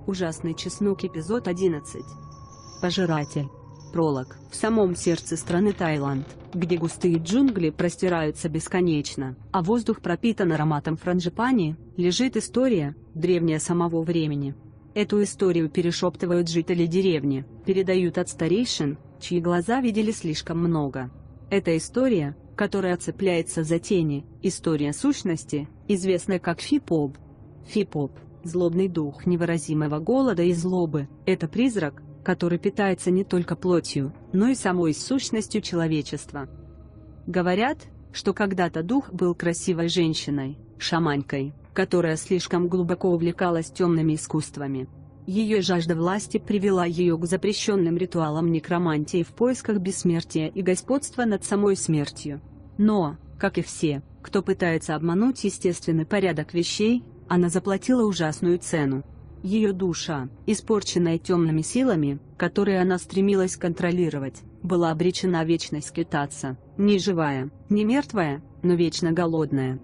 Ужасный чеснок, эпизод 11. Пожиратель. Пролог. В самом сердце страны Таиланд, где густые джунгли простираются бесконечно, а воздух пропитан ароматом франжипани, лежит история, древняя самого времени. Эту историю перешептывают жители деревни, передают от старейшин, чьи глаза видели слишком много. Это история, которая цепляется за тени, история сущности, известная как Фипоб. Фипоб – злобный дух невыразимого голода и злобы, это призрак, который питается не только плотью, но и самой сущностью человечества. Говорят, что когда-то дух был красивой женщиной, шаманкой, которая слишком глубоко увлекалась темными искусствами. Ее жажда власти привела ее к запрещенным ритуалам некромантии в поисках бессмертия и господства над самой смертью. Но, как и все, кто пытается обмануть естественный порядок вещей, она заплатила ужасную цену. Ее душа, испорченная темными силами, которые она стремилась контролировать, была обречена вечно скитаться, не живая, не мертвая, но вечно голодная.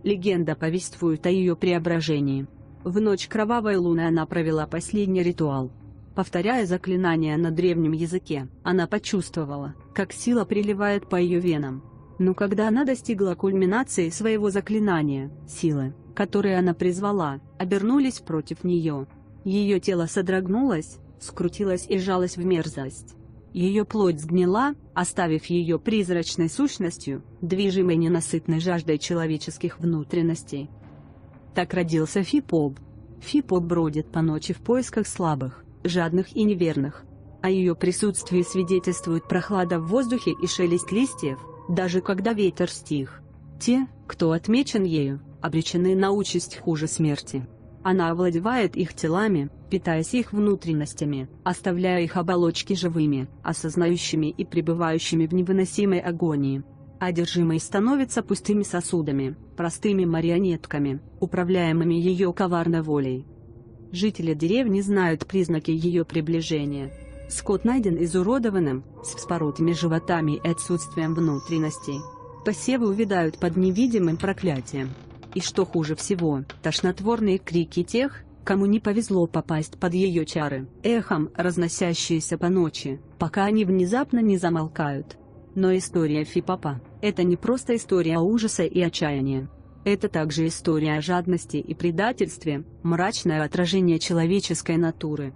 Легенда повествует о ее преображении. В ночь кровавой луны она провела последний ритуал. Повторяя заклинания на древнем языке, она почувствовала, как сила приливает по ее венам. Но когда она достигла кульминации своего заклинания, силы, которые она призвала, обернулись против нее. Ее тело содрогнулось, скрутилось и сжалось в мерзость. Ее плоть сгнила, оставив ее призрачной сущностью, движимой ненасытной жаждой человеческих внутренностей. Так родился Фипоб. Фипоб бродит по ночи в поисках слабых, жадных и неверных. О ее присутствии свидетельствует прохлада в воздухе и шелест листьев, даже когда ветер стих. Те, кто отмечен ею, обречены на участь хуже смерти. Она овладевает их телами, питаясь их внутренностями, оставляя их оболочки живыми, осознающими и пребывающими в невыносимой агонии. Одержимые становятся пустыми сосудами, простыми марионетками, управляемыми ее коварной волей. Жители деревни знают признаки ее приближения. Скот найден изуродованным, с вспоротыми животами и отсутствием внутренностей. Посевы увядают под невидимым проклятием. И что хуже всего, тошнотворные крики тех, кому не повезло попасть под ее чары, эхом разносящиеся по ночи, пока они внезапно не замолкают. Но история Фипопа – это не просто история ужаса и отчаяния. Это также история о жадности и предательстве, мрачное отражение человеческой натуры.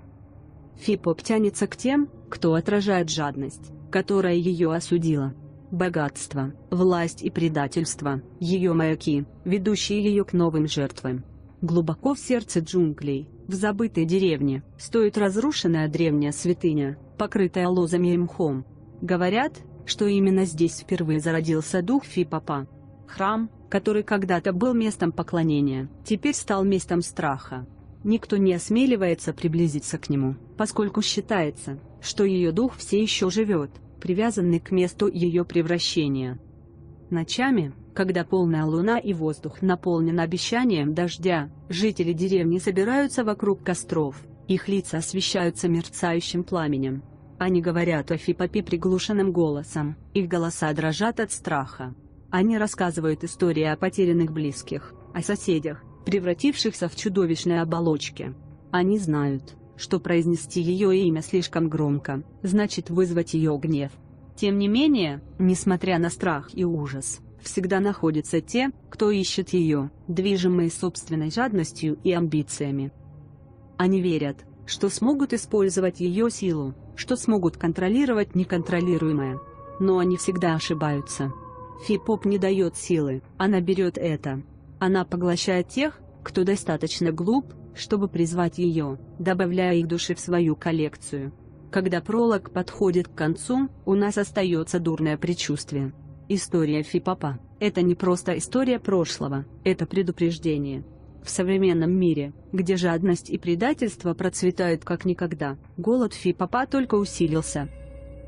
Фипоп тянется к тем, кто отражает жадность, которая ее осудила. Богатство, власть и предательство – ее маяки, ведущие ее к новым жертвам. Глубоко в сердце джунглей, в забытой деревне, стоит разрушенная древняя святыня, покрытая лозами и мхом. Говорят, что именно здесь впервые зародился дух Фипопа. Храм, который когда-то был местом поклонения, теперь стал местом страха. Никто не осмеливается приблизиться к нему, поскольку считается, что ее дух все еще живет, привязанный к месту ее превращения. Ночами, когда полная луна и воздух наполнен обещанием дождя, жители деревни собираются вокруг костров, их лица освещаются мерцающим пламенем. Они говорят о Фипопе приглушенным голосом, их голоса дрожат от страха. Они рассказывают истории о потерянных близких, о соседях, превратившихся в чудовищные оболочки. Они знают, что произнести ее имя слишком громко, значит вызвать ее гнев. Тем не менее, несмотря на страх и ужас, всегда находятся те, кто ищет ее, движимые собственной жадностью и амбициями. Они верят, что смогут использовать ее силу, что смогут контролировать неконтролируемое. Но они всегда ошибаются. Фипоп не дает силы, она берет это. Она поглощает тех, кто достаточно глуп, чтобы призвать ее, добавляя их души в свою коллекцию. Когда пролог подходит к концу, у нас остается дурное предчувствие. История Фипопа – это не просто история прошлого, это предупреждение. В современном мире, где жадность и предательство процветают как никогда, голод Фипопа только усилился.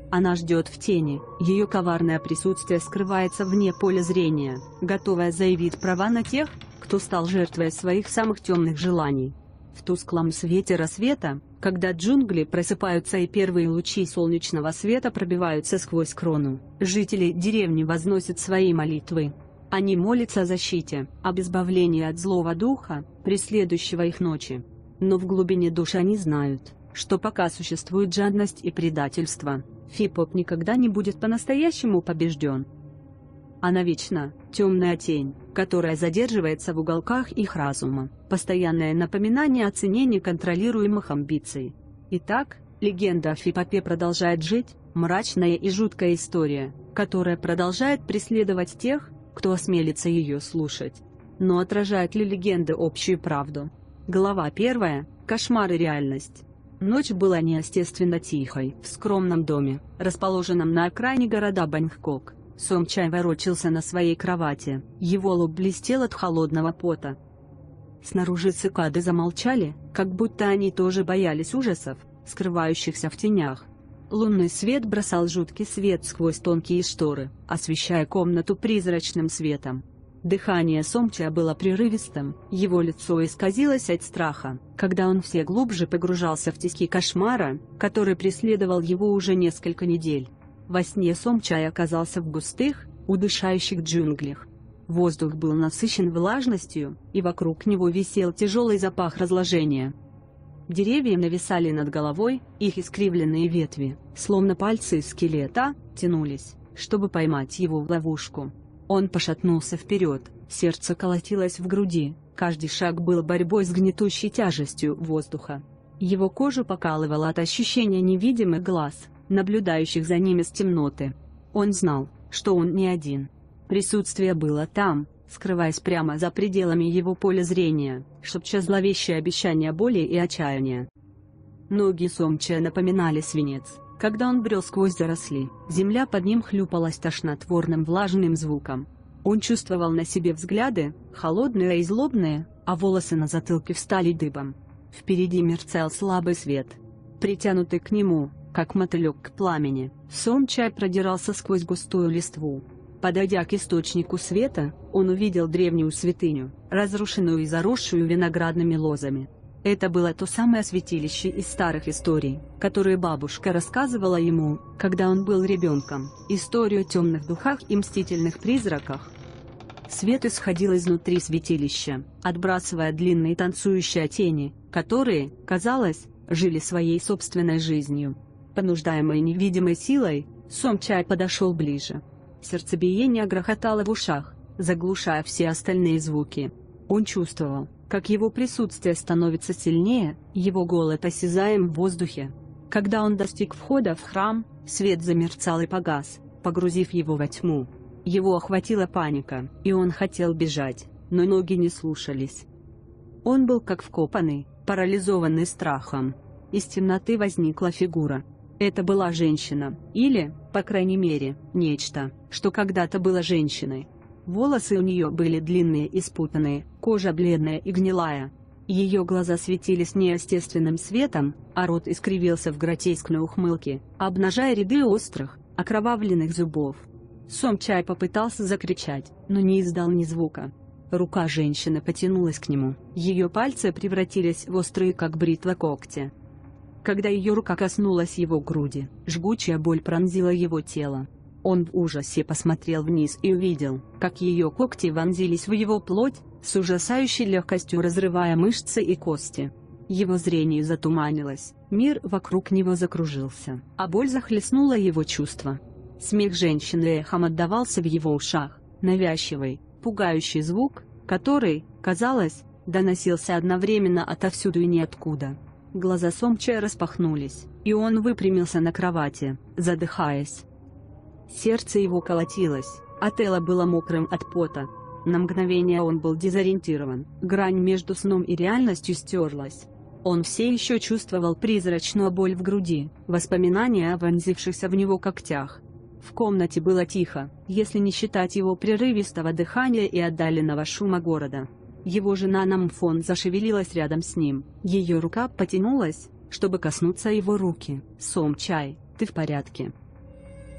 Она ждет в тени, ее коварное присутствие скрывается вне поля зрения, готовая заявить права на тех, кто стал жертвой своих самых темных желаний. В тусклом свете рассвета, когда джунгли просыпаются и первые лучи солнечного света пробиваются сквозь крону, жители деревни возносят свои молитвы. Они молятся о защите, об избавлении от злого духа, преследующего их ночи. Но в глубине души они знают, что пока существует жадность и предательство, Фипоп никогда не будет по-настоящему побежден. Она вечна, темная тень, которая задерживается в уголках их разума, постоянное напоминание о цене неконтролируемых амбиций. Итак, легенда о Фипопе продолжает жить, мрачная и жуткая история, которая продолжает преследовать тех, кто осмелится ее слушать. Но отражает ли легенда общую правду? Глава 1. Кошмар и реальность. Ночь была неестественно тихой. В скромном доме, расположенном на окраине города Бангкок, Сом Чай ворочался на своей кровати, его лоб блестел от холодного пота. Снаружи цикады замолчали, как будто они тоже боялись ужасов, скрывающихся в тенях. Лунный свет бросал жуткий свет сквозь тонкие шторы, освещая комнату призрачным светом. Дыхание Сом Чая было прерывистым, его лицо исказилось от страха, когда он все глубже погружался в тиски кошмара, который преследовал его уже несколько недель. Во сне Сом Чай оказался в густых, удушающих джунглях. Воздух был насыщен влажностью, и вокруг него висел тяжелый запах разложения. Деревья нависали над головой, их искривленные ветви, словно пальцы скелета, тянулись, чтобы поймать его в ловушку. Он пошатнулся вперед, сердце колотилось в груди, каждый шаг был борьбой с гнетущей тяжестью воздуха. Его кожу покалывало от ощущения невидимых глаз, наблюдающих за ним из темноты. Он знал, что он не один. Присутствие было там, скрываясь прямо за пределами его поля зрения, шепча зловещие обещания боли и отчаяния. Ноги Сом Чая напоминали свинец. Когда он брел сквозь заросли, земля под ним хлюпалась тошнотворным влажным звуком. Он чувствовал на себе взгляды, холодные и злобные, а волосы на затылке встали дыбом. Впереди мерцал слабый свет. Притянутый к нему, как мотылек к пламени, Сом Чай продирался сквозь густую листву. Подойдя к источнику света, он увидел древнюю святыню, разрушенную и заросшую виноградными лозами. Это было то самое святилище из старых историй, которые бабушка рассказывала ему, когда он был ребенком, историю о темных духах и мстительных призраках. Свет исходил изнутри святилища, отбрасывая длинные танцующие тени, которые, казалось, жили своей собственной жизнью. Понуждаемый невидимой силой, Сом Чай подошел ближе. Сердцебиение грохотало в ушах, заглушая все остальные звуки. Он чувствовал, как его присутствие становится сильнее, его голод осязаем в воздухе. Когда он достиг входа в храм, свет замерцал и погас, погрузив его во тьму. Его охватила паника, и он хотел бежать, но ноги не слушались. Он был как вкопанный, парализованный страхом. Из темноты возникла фигура. Это была женщина, или, по крайней мере, нечто, что когда-то было женщиной. Волосы у нее были длинные и спутанные, кожа бледная и гнилая. Ее глаза светились неестественным светом, а рот искривился в гротескной ухмылке, обнажая ряды острых, окровавленных зубов. Сом Чай попытался закричать, но не издал ни звука. Рука женщины потянулась к нему, ее пальцы превратились в острые как бритва когти. Когда ее рука коснулась его груди, жгучая боль пронзила его тело. Он в ужасе посмотрел вниз и увидел, как ее когти вонзились в его плоть, с ужасающей легкостью разрывая мышцы и кости. Его зрение затуманилось, мир вокруг него закружился, а боль захлестнула его чувства. Смех женщины эхом отдавался в его ушах, навязчивый, пугающий звук, который, казалось, доносился одновременно отовсюду и ниоткуда. Глаза Сом Чая распахнулись, и он выпрямился на кровати, задыхаясь. Сердце его колотилось, а тело было мокрым от пота. На мгновение он был дезориентирован, грань между сном и реальностью стерлась. Он все еще чувствовал призрачную боль в груди, воспоминания о вонзившихся в него когтях. В комнате было тихо, если не считать его прерывистого дыхания и отдаленного шума города. Его жена Намфон зашевелилась рядом с ним, ее рука потянулась, чтобы коснуться его руки. «Сом Чай, ты в порядке?»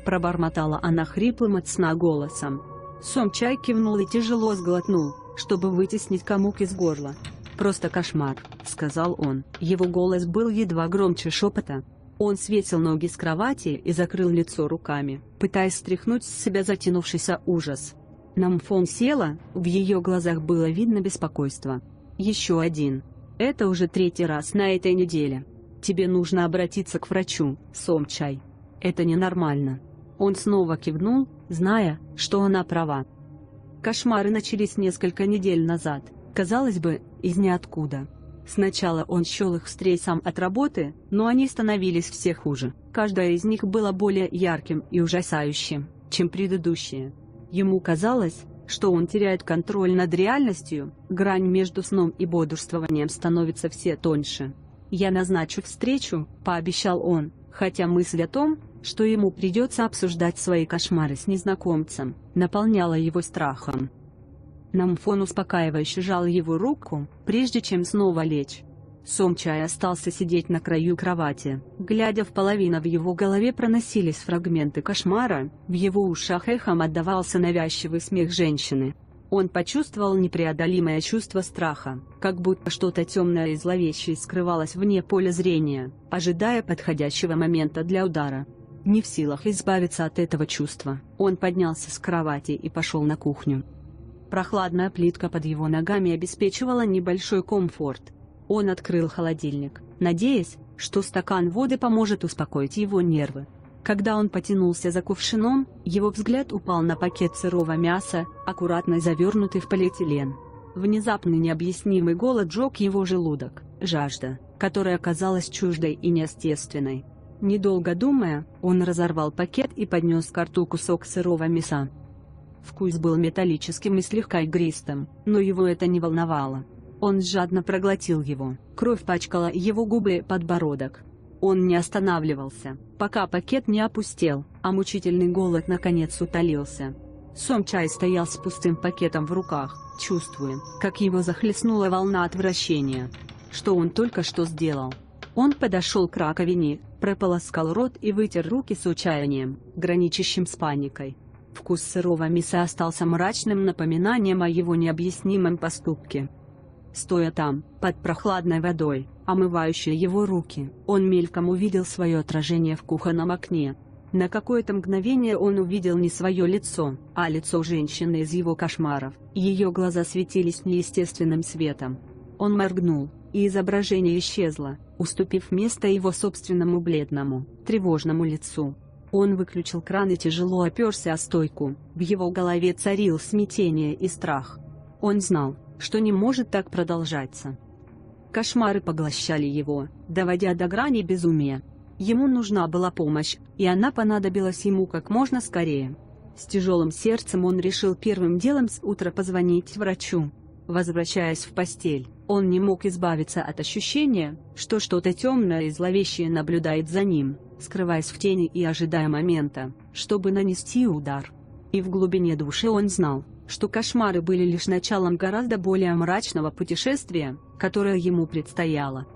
Пробормотала она хриплым от сна голосом. Сом Чай кивнул и тяжело сглотнул, чтобы вытеснить комок из горла. «Просто кошмар», — сказал он. Его голос был едва громче шепота. Он свесил ноги с кровати и закрыл лицо руками, пытаясь стряхнуть с себя затянувшийся ужас. Намфон села, в ее глазах было видно беспокойство. «Еще один». Это уже 3-й раз на этой неделе. Тебе нужно обратиться к врачу, Сомчай. Это ненормально». Он снова кивнул, зная, что она права. Кошмары начались несколько недель назад, казалось бы, из ниоткуда. Сначала он счел их стрессом от работы, но они становились все хуже. Каждая из них была более ярким и ужасающим, чем предыдущие. Ему казалось, что он теряет контроль над реальностью, грань между сном и бодрствованием становится все тоньше. «Я назначу встречу», — пообещал он, хотя мысль о том, что ему придется обсуждать свои кошмары с незнакомцем, наполняла его страхом. Намфон успокаивающе сжал его руку, прежде чем снова лечь. Сомчай остался сидеть на краю кровати, глядя в половину. В его голове проносились фрагменты кошмара, в его ушах эхом отдавался навязчивый смех женщины. Он почувствовал непреодолимое чувство страха, как будто что-то темное и зловещее скрывалось вне поля зрения, ожидая подходящего момента для удара. Не в силах избавиться от этого чувства, он поднялся с кровати и пошел на кухню. Прохладная плитка под его ногами обеспечивала небольшой комфорт. Он открыл холодильник, надеясь, что стакан воды поможет успокоить его нервы. Когда он потянулся за кувшином, его взгляд упал на пакет сырого мяса, аккуратно завернутый в полиэтилен. Внезапный необъяснимый голод сжег его желудок, жажда, которая казалась чуждой и неестественной. Недолго думая, он разорвал пакет и поднес ко рту кусок сырого мяса. Вкус был металлическим и слегка игристым, но его это не волновало. Он жадно проглотил его, кровь пачкала его губы и подбородок. Он не останавливался, пока пакет не опустел, а мучительный голод наконец утолился. Сомчай стоял с пустым пакетом в руках, чувствуя, как его захлестнула волна отвращения. Что он только что сделал? Он подошел к раковине, прополоскал рот и вытер руки с отчаянием, граничащим с паникой. Вкус сырого мяса остался мрачным напоминанием о его необъяснимом поступке. Стоя там, под прохладной водой, омывающей его руки, он мельком увидел свое отражение в кухонном окне. На какое-то мгновение он увидел не свое лицо, а лицо женщины из его кошмаров, и ее глаза светились неестественным светом. Он моргнул, и изображение исчезло, уступив место его собственному бледному, тревожному лицу. Он выключил кран и тяжело оперся о стойку, в его голове царил смятение и страх. Он знал, что не может так продолжаться. Кошмары поглощали его, доводя до грани безумия. Ему нужна была помощь, и она понадобилась ему как можно скорее. С тяжелым сердцем он решил первым делом с утра позвонить врачу. Возвращаясь в постель, он не мог избавиться от ощущения, что что-то темное и зловещее наблюдает за ним, скрываясь в тени и ожидая момента, чтобы нанести удар. И в глубине души он знал, что кошмары были лишь началом гораздо более мрачного путешествия, которое ему предстояло.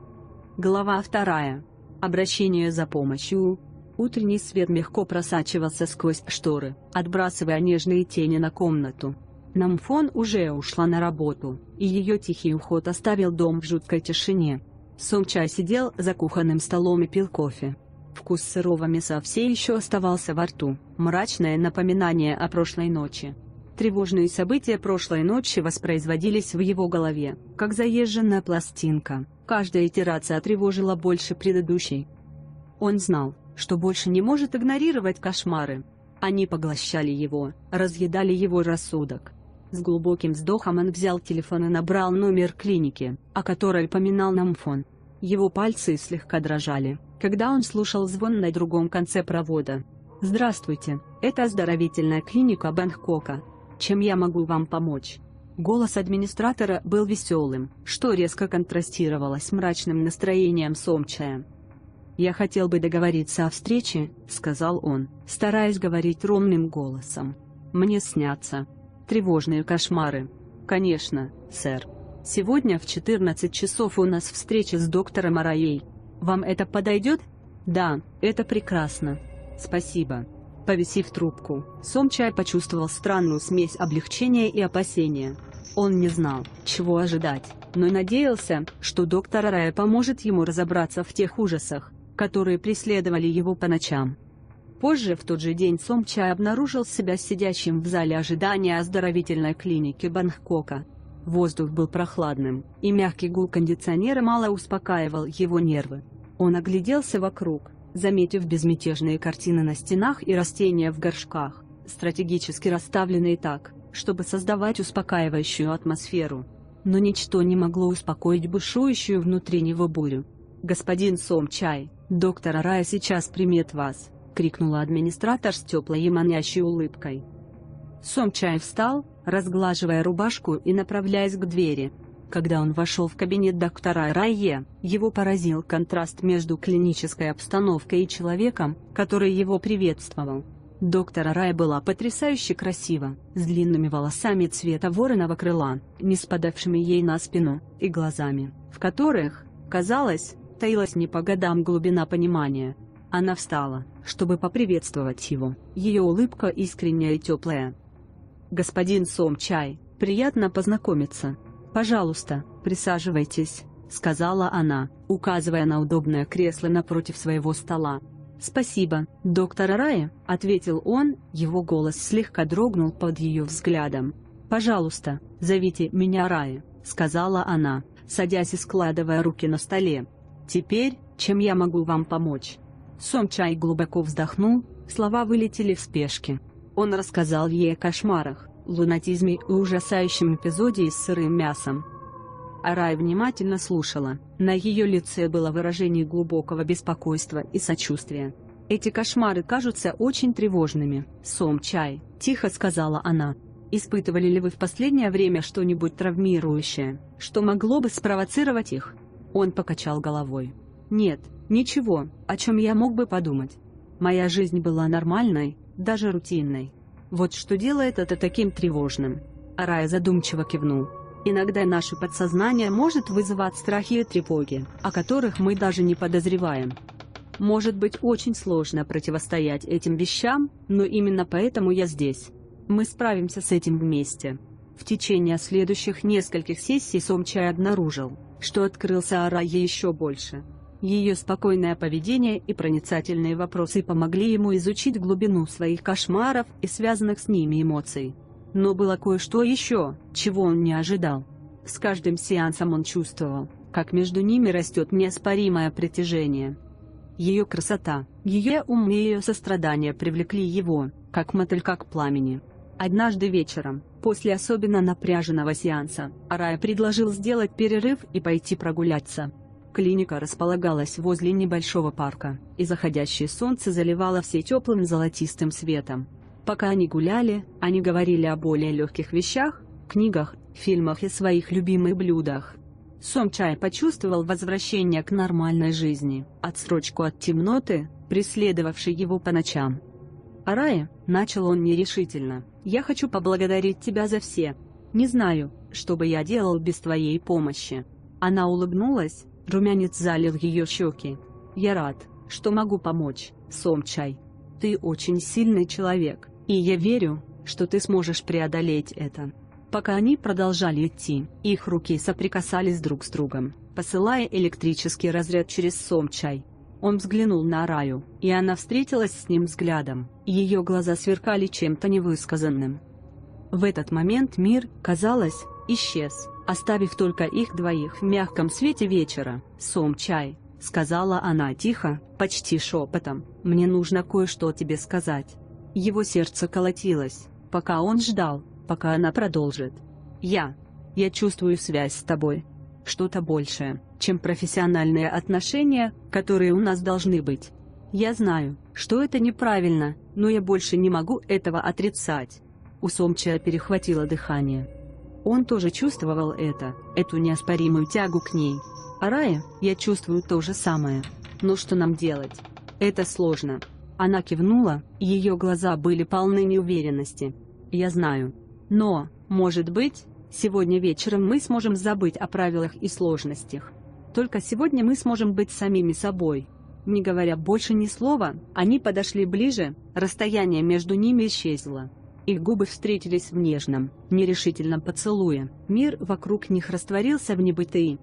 Глава 2. Обращение за помощью. Утренний свет легко просачивался сквозь шторы, отбрасывая нежные тени на комнату. Намфон уже ушла на работу, и ее тихий уход оставил дом в жуткой тишине. Сомчай сидел за кухонным столом и пил кофе. Вкус сырого мяса все еще оставался во рту, мрачное напоминание о прошлой ночи. Тревожные события прошлой ночи воспроизводились в его голове, как заезженная пластинка. Каждая итерация тревожила больше предыдущей. Он знал, что больше не может игнорировать кошмары. Они поглощали его, разъедали его рассудок. С глубоким вздохом он взял телефон и набрал номер клиники, о которой поминал Намфон. Его пальцы слегка дрожали, когда он слушал звон на другом конце провода. «Здравствуйте, это оздоровительная клиника Бангкока. Чем я могу вам помочь?» Голос администратора был веселым, что резко контрастировало с мрачным настроением Сомчая. «Я хотел бы договориться о встрече», — сказал он, стараясь говорить ровным голосом. «Мне снятся тревожные кошмары». «Конечно, сэр. Сегодня в 14 часов у нас встреча с доктором Араей. Вам это подойдет?» «Да, это прекрасно. Спасибо». Повесив трубку, Сомчай почувствовал странную смесь облегчения и опасения. Он не знал, чего ожидать, но надеялся, что доктор Арая поможет ему разобраться в тех ужасах, которые преследовали его по ночам. Позже в тот же день Сомчай обнаружил себя сидящим в зале ожидания оздоровительной клиники Бангкока. Воздух был прохладным, и мягкий гул кондиционера мало успокаивал его нервы. Он огляделся вокруг, заметив безмятежные картины на стенах и растения в горшках, стратегически расставленные так, чтобы создавать успокаивающую атмосферу. Но ничто не могло успокоить бушующую внутри него бурю. «Господин Сомчай, доктор Арая сейчас примет вас!» — крикнула администратор с теплой и манящей улыбкой. Сомчай встал, разглаживая рубашку и направляясь к двери. Когда он вошел в кабинет доктора Арая, его поразил контраст между клинической обстановкой и человеком, который его приветствовал. Доктор Арая была потрясающе красива, с длинными волосами цвета вороного крыла, не спадавшими ей на спину, и глазами, в которых, казалось, таилась не по годам глубина понимания. Она встала, чтобы поприветствовать его, ее улыбка искренняя и теплая. «Господин Сомчай, приятно познакомиться. Пожалуйста, присаживайтесь», — сказала она, указывая на удобное кресло напротив своего стола. «Спасибо, доктор Арая», — ответил он, его голос слегка дрогнул под ее взглядом. «Пожалуйста, зовите меня Арая», — сказала она, садясь и складывая руки на столе. «Теперь, чем я могу вам помочь?» Сомчай глубоко вздохнул, слова вылетели в спешке. Он рассказал ей о кошмарах, лунатизме и ужасающем эпизоде с сырым мясом. Арая внимательно слушала, на ее лице было выражение глубокого беспокойства и сочувствия. «Эти кошмары кажутся очень тревожными, Сомчай», — тихо сказала она. «Испытывали ли вы в последнее время что-нибудь травмирующее, что могло бы спровоцировать их?» Он покачал головой. «Нет, ничего, о чем я мог бы подумать. Моя жизнь была нормальной, даже рутинной. Вот что делает это таким тревожным». Арая задумчиво кивнул. «Иногда наше подсознание может вызывать страхи и тревоги, о которых мы даже не подозреваем. Может быть очень сложно противостоять этим вещам, но именно поэтому я здесь. Мы справимся с этим вместе». В течение следующих нескольких сессий Сомчай обнаружил, что открылся Арае еще больше. Ее спокойное поведение и проницательные вопросы помогли ему изучить глубину своих кошмаров и связанных с ними эмоций. Но было кое-что еще, чего он не ожидал. С каждым сеансом он чувствовал, как между ними растет неоспоримое притяжение. Ее красота, ее ум и ее сострадание привлекли его, как мотылька к пламени. Однажды вечером, после особенно напряженного сеанса, Арая предложил сделать перерыв и пойти прогуляться. Клиника располагалась возле небольшого парка, и заходящее солнце заливало все теплым золотистым светом. Пока они гуляли, они говорили о более легких вещах, книгах, фильмах и своих любимых блюдах. Сомчай почувствовал возвращение к нормальной жизни, отсрочку от темноты, преследовавшей его по ночам. «Арая», — начал он нерешительно, — «я хочу поблагодарить тебя за все. Не знаю, что бы я делал без твоей помощи». Она улыбнулась, румянец залил ее щеки. «Я рад, что могу помочь, Сомчай. Ты очень сильный человек, и я верю, что ты сможешь преодолеть это». Пока они продолжали идти, их руки соприкасались друг с другом, посылая электрический разряд через Сомчай. Он взглянул на Араю, и она встретилась с ним взглядом, ее глаза сверкали чем-то невысказанным. В этот момент мир, казалось, исчез, оставив только их двоих в мягком свете вечера. «Сомчай», — сказала она тихо, почти шепотом, — «мне нужно кое-что тебе сказать». Его сердце колотилось, пока он ждал, пока она продолжит. «Я чувствую связь с тобой. Что-то большее, чем профессиональные отношения, которые у нас должны быть. Я знаю, что это неправильно, но я больше не могу этого отрицать». У Сомчая перехватило дыхание. Он тоже чувствовал это, эту неоспоримую тягу к ней. «Арая, я чувствую то же самое. Но что нам делать? Это сложно». Она кивнула, и ее глаза были полны неуверенности. «Я знаю. Но, может быть, сегодня вечером мы сможем забыть о правилах и сложностях. Только сегодня мы сможем быть самими собой». Не говоря больше ни слова, они подошли ближе, расстояние между ними исчезло. Их губы встретились в нежном, нерешительном поцелуе, мир вокруг них растворился в небытии.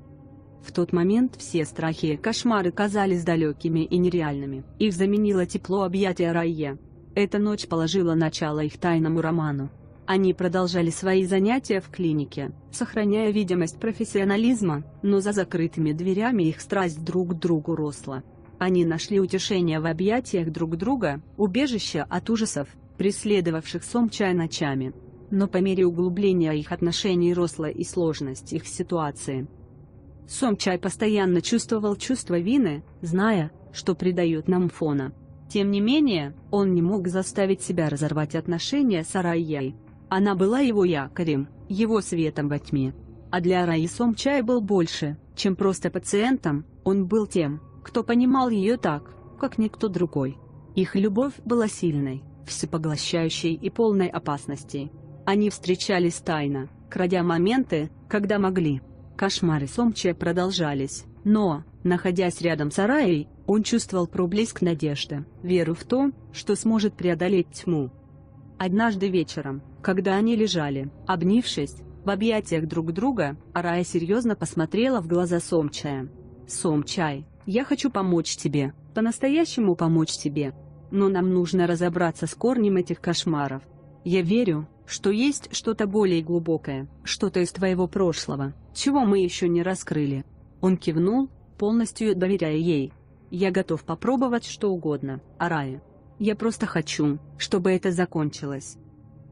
В тот момент все страхи и кошмары казались далекими и нереальными, их заменило тепло объятия Арая. Эта ночь положила начало их тайному роману. Они продолжали свои занятия в клинике, сохраняя видимость профессионализма, но за закрытыми дверями их страсть друг к другу росла. Они нашли утешение в объятиях друг друга, убежище от ужасов, преследовавших Сомчай ночами. Но по мере углубления их отношений росла и сложность их ситуации. Сомчай постоянно чувствовал чувство вины, зная, что предает Намфона. Тем не менее, он не мог заставить себя разорвать отношения с Арайей. Она была его якорем, его светом во тьме. А для Араи Сомчай был больше, чем просто пациентом, он был тем, кто понимал ее так, как никто другой. Их любовь была сильной, всепоглощающей и полной опасностей. Они встречались тайно, крадя моменты, когда могли. Кошмары Сомчая продолжались, но, находясь рядом с Араей, он чувствовал проблеск надежды, веру в то, что сможет преодолеть тьму. Однажды вечером, когда они лежали, обнявшись, в объятиях друг друга, Арая серьезно посмотрела в глаза Сомчая. «Сомчай, я хочу помочь тебе, по-настоящему помочь тебе. Но нам нужно разобраться с корнем этих кошмаров. Я верю, что есть что-то более глубокое, что-то из твоего прошлого, чего мы еще не раскрыли». Он кивнул, полностью доверяя ей. «Я готов попробовать что угодно, Арая. Я просто хочу, чтобы это закончилось».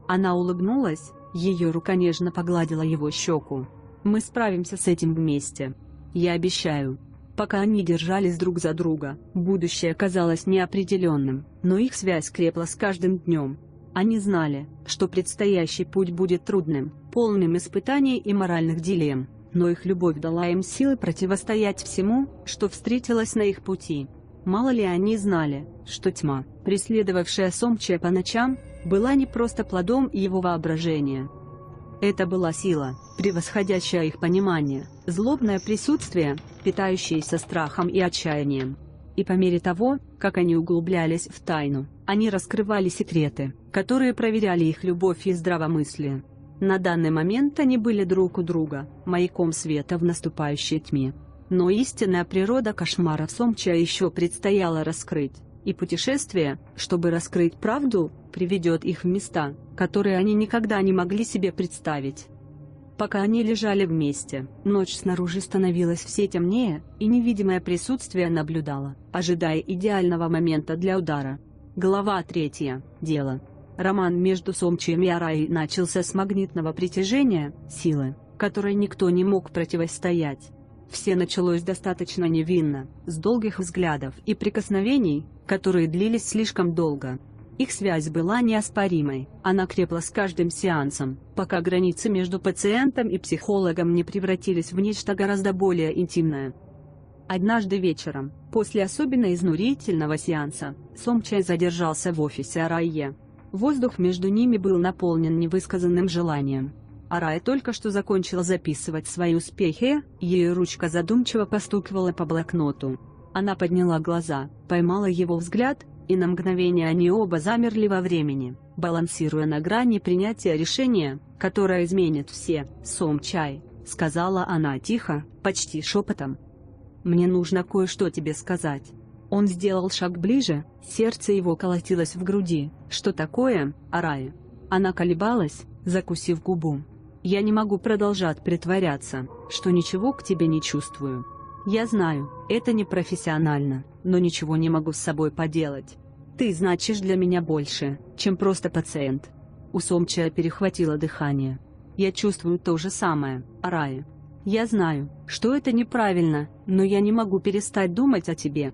Она улыбнулась, ее рука нежно погладила его щеку. «Мы справимся с этим вместе. Я обещаю». Пока они держались друг за друга, будущее казалось неопределенным, но их связь крепла с каждым днем. Они знали, что предстоящий путь будет трудным, полным испытаний и моральных дилемм, но их любовь дала им силы противостоять всему, что встретилось на их пути. Мало ли они знали, что тьма, преследовавшая Сомчая по ночам, была не просто плодом его воображения. Это была сила, превосходящая их понимание, злобное присутствие, питающееся страхом и отчаянием. И по мере того, как они углублялись в тайну, они раскрывали секреты, которые проверяли их любовь и здравомыслие. На данный момент они были друг у друга, маяком света в наступающей тьме. Но истинная природа кошмаров Сомчая еще предстояло раскрыть, и путешествие, чтобы раскрыть правду, приведет их в места, которые они никогда не могли себе представить. Пока они лежали вместе, ночь снаружи становилась все темнее, и невидимое присутствие наблюдало, ожидая идеального момента для удара. Глава 3. Дело. Роман между Сомчаем и Араей начался с магнитного притяжения, силы, которой никто не мог противостоять. Все началось достаточно невинно, с долгих взглядов и прикосновений, которые длились слишком долго. Их связь была неоспоримой, она крепла с каждым сеансом, пока границы между пациентом и психологом не превратились в нечто гораздо более интимное. Однажды вечером, после особенно изнурительного сеанса, Сомчай задержался в офисе Арайи. Воздух между ними был наполнен невысказанным желанием. Арая только что закончила записывать свои успехи, ее ручка задумчиво постукивала по блокноту. Она подняла глаза, поймала его взгляд, и на мгновение они оба замерли во времени, балансируя на грани принятия решения, которое изменит все. «Сомчай», — сказала она тихо, почти шепотом. «Мне нужно кое-что тебе сказать». Он сделал шаг ближе, сердце его колотилось в груди. «Что такое, Арая?» Она колебалась, закусив губу. «Я не могу продолжать притворяться, что ничего к тебе не чувствую. Я знаю, это непрофессионально, но ничего не могу с собой поделать. Ты значишь для меня больше, чем просто пациент». У Сомчая перехватило дыхание. «Я чувствую то же самое, Арая. Я знаю, что это неправильно, но я не могу перестать думать о тебе».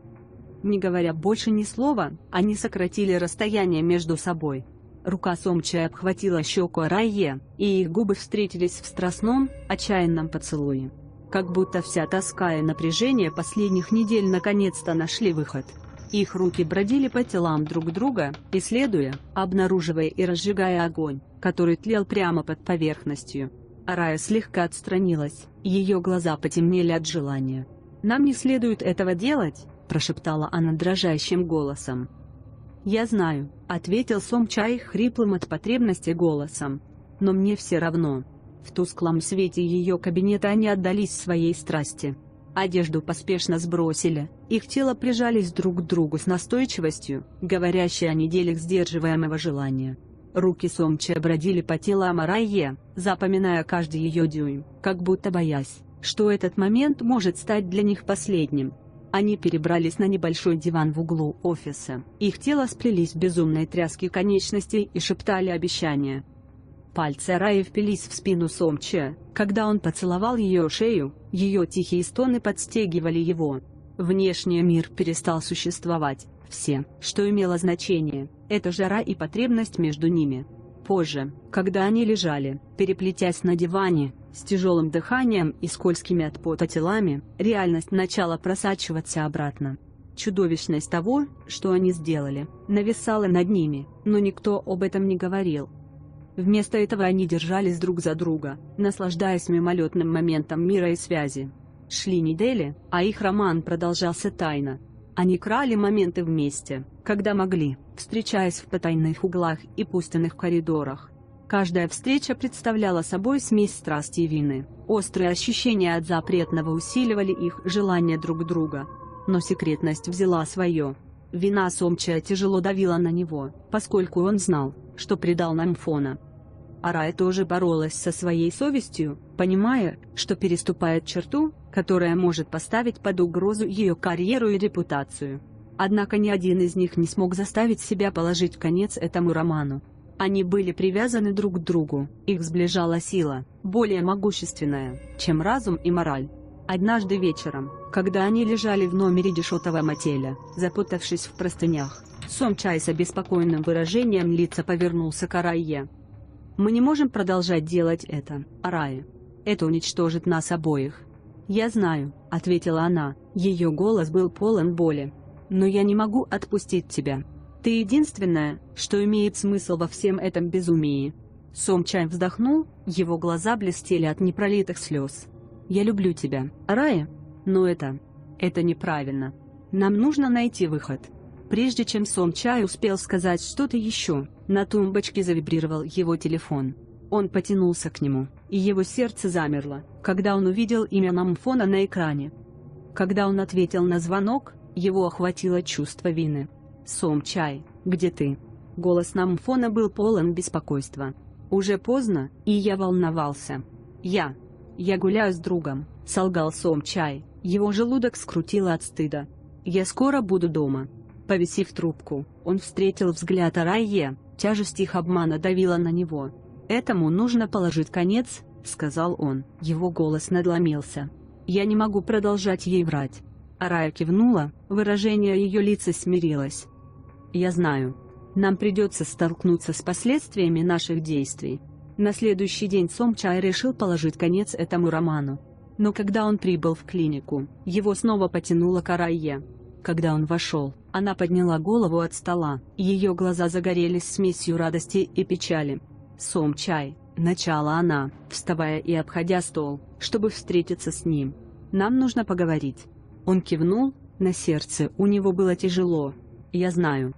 Не говоря больше ни слова, они сократили расстояние между собой. Рука Сомчая обхватила щеку Арайи, и их губы встретились в страстном, отчаянном поцелуе. Как будто вся тоска и напряжение последних недель наконец-то нашли выход. Их руки бродили по телам друг друга, исследуя, обнаруживая и разжигая огонь, который тлел прямо под поверхностью. Арая слегка отстранилась, ее глаза потемнели от желания. «Нам не следует этого делать», — прошептала она дрожащим голосом. «Я знаю», — ответил Сомчай хриплым от потребности голосом. «Но мне все равно». В тусклом свете ее кабинета они отдались своей страсти. Одежду поспешно сбросили, их тела прижались друг к другу с настойчивостью, говорящей о неделях сдерживаемого желания. Руки Сомча бродили по телу Арайи, запоминая каждый ее дюйм, как будто боясь, что этот момент может стать для них последним. Они перебрались на небольшой диван в углу офиса, их тела сплелись в безумной тряске конечностей и шептали обещания. Пальцы Араи впились в спину Сомча, когда он поцеловал ее шею, ее тихие стоны подстегивали его. Внешний мир перестал существовать, все, что имело значение, это жара и потребность между ними. Позже, когда они лежали, переплетясь на диване, с тяжелым дыханием и скользкими от пота телами, реальность начала просачиваться обратно. Чудовищность того, что они сделали, нависала над ними, но никто об этом не говорил. Вместо этого они держались друг за друга, наслаждаясь мимолетным моментом мира и связи. Шли недели, а их роман продолжался тайно. Они крали моменты вместе, когда могли, встречаясь в потайных углах и пустынных коридорах. Каждая встреча представляла собой смесь страсти и вины. Острые ощущения от запретного усиливали их желание друг друга. Но секретность взяла свое. Вина Сомча тяжело давила на него, поскольку он знал, что предал Намфона. Арай тоже боролась со своей совестью, понимая, что переступает черту, которая может поставить под угрозу ее карьеру и репутацию. Однако ни один из них не смог заставить себя положить конец этому роману. Они были привязаны друг к другу, их сближала сила, более могущественная, чем разум и мораль. Однажды вечером, когда они лежали в номере дешевого мотеля, запутавшись в простынях, Сомчай с обеспокоенным выражением лица повернулся к Арайе. «Мы не можем продолжать делать это, Арай. Это уничтожит нас обоих». «Я знаю», — ответила она, ее голос был полон боли. «Но я не могу отпустить тебя. Ты единственное, что имеет смысл во всем этом безумии». Сомчай вздохнул, его глаза блестели от непролитых слез. «Я люблю тебя, Арай. Но это неправильно. Нам нужно найти выход». Прежде чем Сомчай успел сказать что-то еще, на тумбочке завибрировал его телефон. Он потянулся к нему, и его сердце замерло, когда он увидел имя Намфона на экране. Когда он ответил на звонок, его охватило чувство вины. «Сомчай, где ты?» Голос Намфона был полон беспокойства. «Уже поздно, и я волновался. Я гуляю с другом», — солгал Сомчай, его желудок скрутило от стыда. «Я скоро буду дома». Повесив трубку, он встретил взгляд Арайе, тяжесть их обмана давила на него. «Этому нужно положить конец», — сказал он, его голос надломился. «Я не могу продолжать ей врать». Арая кивнула, выражение ее лица смирилось. «Я знаю. Нам придется столкнуться с последствиями наших действий». На следующий день Сомчай решил положить конец этому роману. Но когда он прибыл в клинику, его снова потянуло к Арайе. Когда он вошел, она подняла голову от стола, ее глаза загорелись смесью радости и печали. «Сомчай», — начала она, вставая и обходя стол, чтобы встретиться с ним. «Нам нужно поговорить». Он кивнул, на сердце у него было тяжело. «Я знаю.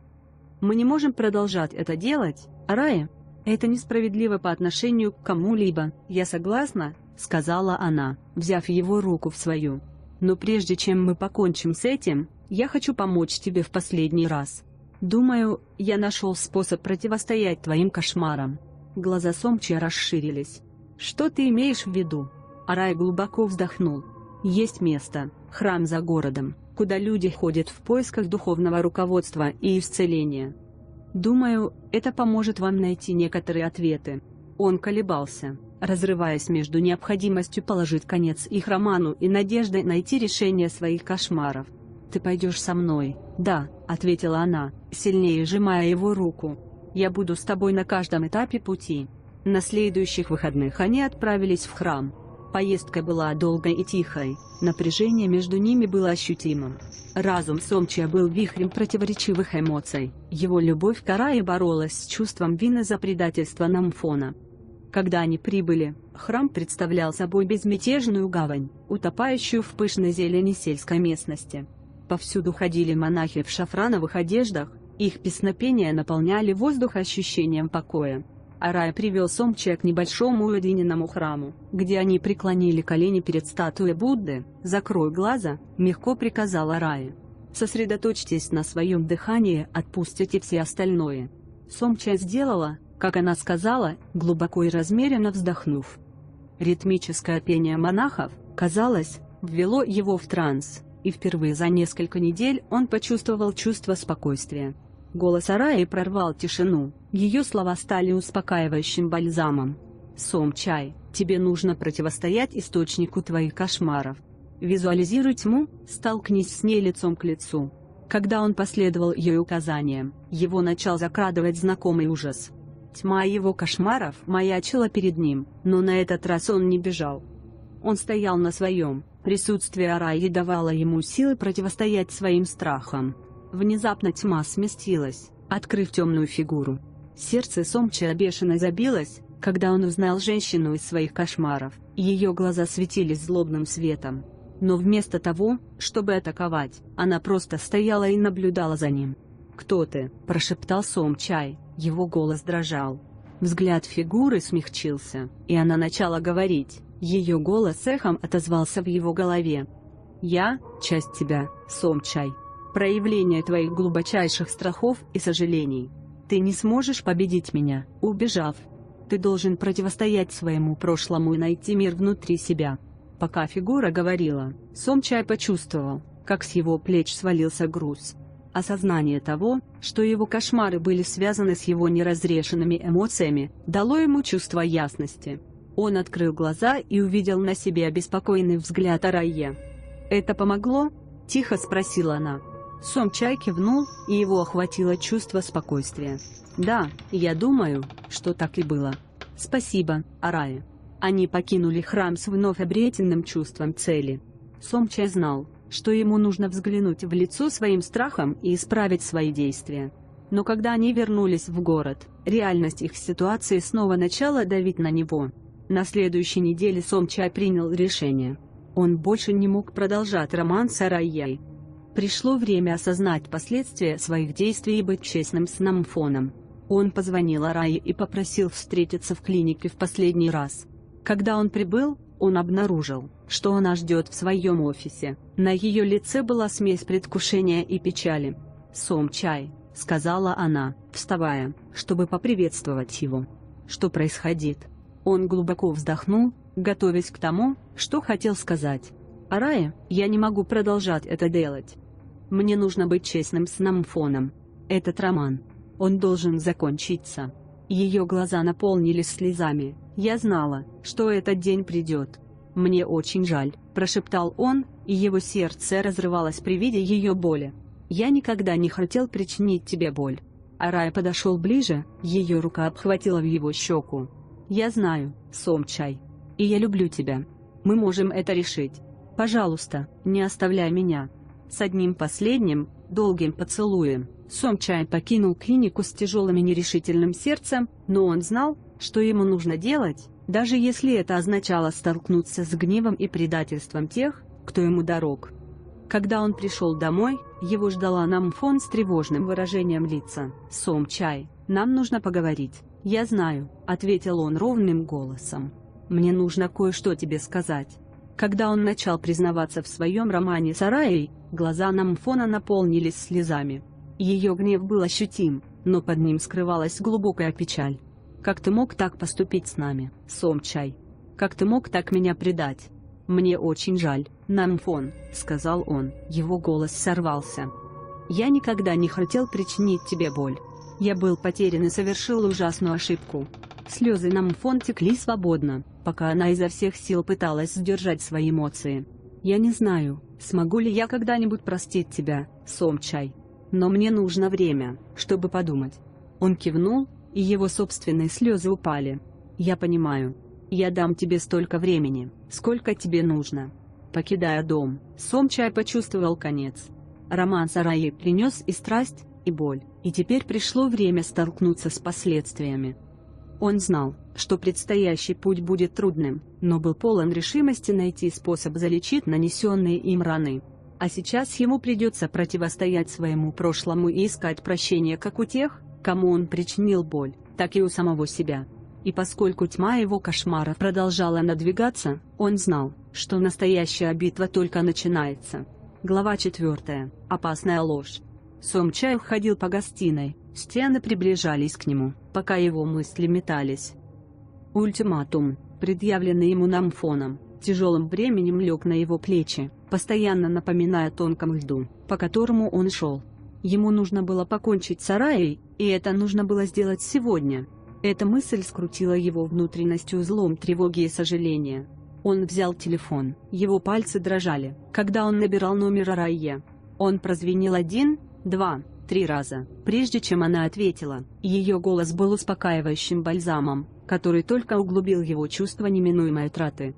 Мы не можем продолжать это делать, Арая. Это несправедливо по отношению к кому-либо». «Я согласна», — сказала она, взяв его руку в свою. «Но прежде чем мы покончим с этим, я хочу помочь тебе в последний раз. Думаю, я нашел способ противостоять твоим кошмарам». Глаза Сомча расширились. «Что ты имеешь в виду?» Арай глубоко вздохнул. «Есть место, храм за городом, куда люди ходят в поисках духовного руководства и исцеления. Думаю, это поможет вам найти некоторые ответы». Он колебался, разрываясь между необходимостью положить конец их роману и надеждой найти решение своих кошмаров. «Ты пойдешь со мной?» «Да», — ответила она, сильнее сжимая его руку. «Я буду с тобой на каждом этапе пути». На следующих выходных они отправились в храм. Поездка была долгой и тихой, напряжение между ними было ощутимым. Разум Сомча был вихрем противоречивых эмоций, его любовь к Арае боролась с чувством вины за предательство Намфона. Когда они прибыли, храм представлял собой безмятежную гавань, утопающую в пышной зелени сельской местности. Повсюду ходили монахи в шафрановых одеждах, их песнопения наполняли воздух ощущением покоя. Арай привел Сомча к небольшому уединенному храму, где они преклонили колени перед статуей Будды. «Закрой глаза», — мягко приказал Арай. «Сосредоточьтесь на своем дыхании, отпустите все остальное». Сомча сделала, как она сказала, глубоко и размеренно вздохнув. Ритмическое пение монахов, казалось, ввело его в транс, и впервые за несколько недель он почувствовал чувство спокойствия. Голос Араи прорвал тишину, ее слова стали успокаивающим бальзамом. «Сомчай, тебе нужно противостоять источнику твоих кошмаров. Визуализируй тьму, столкнись с ней лицом к лицу». Когда он последовал ее указаниям, его начал закрадывать знакомый ужас. Тьма его кошмаров маячила перед ним, но на этот раз он не бежал. Он стоял на своем, присутствие Араи давало ему силы противостоять своим страхам. Внезапно тьма сместилась, открыв темную фигуру. Сердце Сомчая бешено забилось, когда он узнал женщину из своих кошмаров, и ее глаза светились злобным светом. Но вместо того, чтобы атаковать, она просто стояла и наблюдала за ним. «Кто ты?» – прошептал Сомчай, его голос дрожал. Взгляд фигуры смягчился, и она начала говорить, ее голос эхом отозвался в его голове. «Я – часть тебя, Сомчай. Проявление твоих глубочайших страхов и сожалений. Ты не сможешь победить меня, убежав. Ты должен противостоять своему прошлому и найти мир внутри себя». Пока фигура говорила, Сомчай почувствовал, как с его плеч свалился груз. Осознание того, что его кошмары были связаны с его неразрешенными эмоциями, дало ему чувство ясности. Он открыл глаза и увидел на себе обеспокоенный взгляд Араи. «Это помогло?» – тихо спросила она. Сомчай кивнул, и его охватило чувство спокойствия. «Да, я думаю, что так и было. Спасибо, Араи». Они покинули храм с вновь обретенным чувством цели. Сомчай знал, что ему нужно взглянуть в лицо своим страхам и исправить свои действия. Но когда они вернулись в город, реальность их ситуации снова начала давить на него. На следующей неделе Сомчай принял решение. Он больше не мог продолжать роман с Араей. Пришло время осознать последствия своих действий и быть честным с Намфоном. Он позвонил Арае и попросил встретиться в клинике в последний раз. Когда он прибыл, он обнаружил, что она ждет в своем офисе. На ее лице была смесь предвкушения и печали. «Сомчай», — сказала она, вставая, чтобы поприветствовать его. «Что происходит?» Он глубоко вздохнул, готовясь к тому, что хотел сказать. «Арая, я не могу продолжать это делать. Мне нужно быть честным с Намфоном. Этот роман. Он должен закончиться». Ее глаза наполнились слезами. «Я знала, что этот день придет. Мне очень жаль», – прошептал он, и его сердце разрывалось при виде ее боли. «Я никогда не хотел причинить тебе боль». Арая подошел ближе, ее рука обхватила в его щеку. «Я знаю, Сомчай. И я люблю тебя. Мы можем это решить. Пожалуйста, не оставляй меня». С одним последним, долгим поцелуем, Сомчай покинул клинику с тяжелым и нерешительным сердцем, но он знал, что ему нужно делать, даже если это означало столкнуться с гневом и предательством тех, кто ему дорог. Когда он пришел домой, его ждала Намфон с тревожным выражением лица. «Сомчай, нам нужно поговорить». «Я знаю», — ответил он ровным голосом. «Мне нужно кое-что тебе сказать». Когда он начал признаваться в своем романе с Араей, глаза Намфона наполнились слезами. Ее гнев был ощутим, но под ним скрывалась глубокая печаль. «Как ты мог так поступить с нами, Сомчай? Как ты мог так меня предать? Мне очень жаль, Намфон», — сказал он, его голос сорвался. «Я никогда не хотел причинить тебе боль. Я был потерян и совершил ужасную ошибку». Слезы Намфон текли свободно, пока она изо всех сил пыталась сдержать свои эмоции. «Я не знаю, смогу ли я когда-нибудь простить тебя, Сомчай. Но мне нужно время, чтобы подумать». Он кивнул, и его собственные слезы упали. «Я понимаю. Я дам тебе столько времени, сколько тебе нужно». Покидая дом, Сомчай почувствовал конец. Роман с Араей принес и страсть, и боль, и теперь пришло время столкнуться с последствиями. Он знал, что предстоящий путь будет трудным, но был полон решимости найти способ залечить нанесенные им раны. А сейчас ему придется противостоять своему прошлому и искать прощения как у тех, кому он причинил боль, так и у самого себя. И поскольку тьма его кошмара продолжала надвигаться, он знал, что настоящая битва только начинается. Глава 4. Опасная ложь. Сомчай ходил по гостиной, Стены приближались к нему, пока его мысли метались. Ультиматум, предъявленный ему Намфоном, тяжелым бременем лег на его плечи, постоянно напоминая о тонком льду, по которому он шел. Ему нужно было покончить с Араей, и это нужно было сделать сегодня. Эта мысль скрутила его внутренность узлом тревоги и сожаления. Он взял телефон, его пальцы дрожали, когда он набирал номер Араи. Он прозвенел 1, 2, 3 раза, прежде чем она ответила, и ее голос был успокаивающим бальзамом, который только углубил его чувство неминуемой утраты.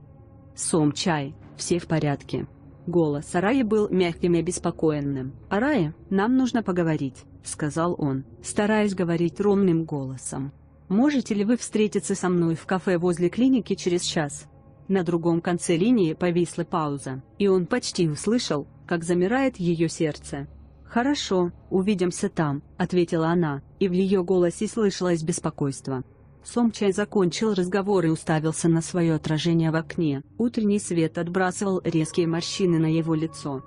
«Сом-чай, все в порядке». Голос Араи был мягким и обеспокоенным. «Арая, нам нужно поговорить», — сказал он, стараясь говорить ровным голосом. «Можете ли вы встретиться со мной в кафе возле клиники через час?» На другом конце линии повисла пауза, и он почти услышал, как замирает ее сердце. «Хорошо, увидимся там», — ответила она, и в ее голосе слышалось беспокойство. Сом-чай закончил разговор и уставился на свое отражение в окне. Утренний свет отбрасывал резкие морщины на его лицо.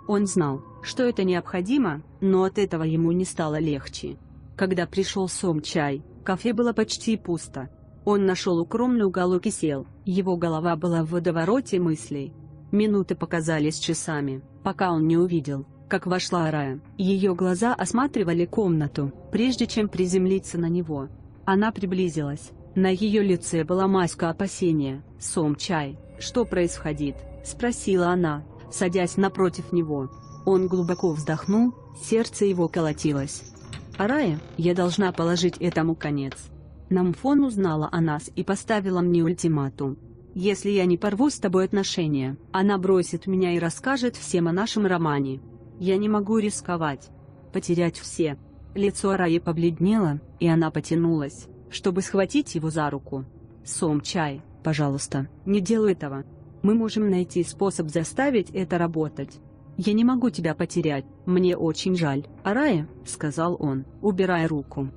Он знал, что это необходимо, но от этого ему не стало легче. Когда пришел Сом-чай, кафе было почти пусто. Он нашел укромный уголок и сел, его голова была в водовороте мыслей. Минуты показались часами, пока он не увидел, как вошла Арая. Ее глаза осматривали комнату, прежде чем приземлиться на него. Она приблизилась. На ее лице была маска опасения. «Сом-чай, что происходит?» — спросила она, садясь напротив него. Он глубоко вздохнул, сердце его колотилось. «Арая, я должна положить этому конец. Намфон узнала о нас и поставила мне ультиматум. Если я не порву с тобой отношения, она бросит меня и расскажет всем о нашем романе. Я не могу рисковать. Потерять все». Лицо Араи побледнело, и она потянулась, чтобы схватить его за руку. «Сом-чай, пожалуйста, не делай этого. Мы можем найти способ заставить это работать. Я не могу тебя потерять, мне очень жаль, Арая», — сказал он, убирая руку.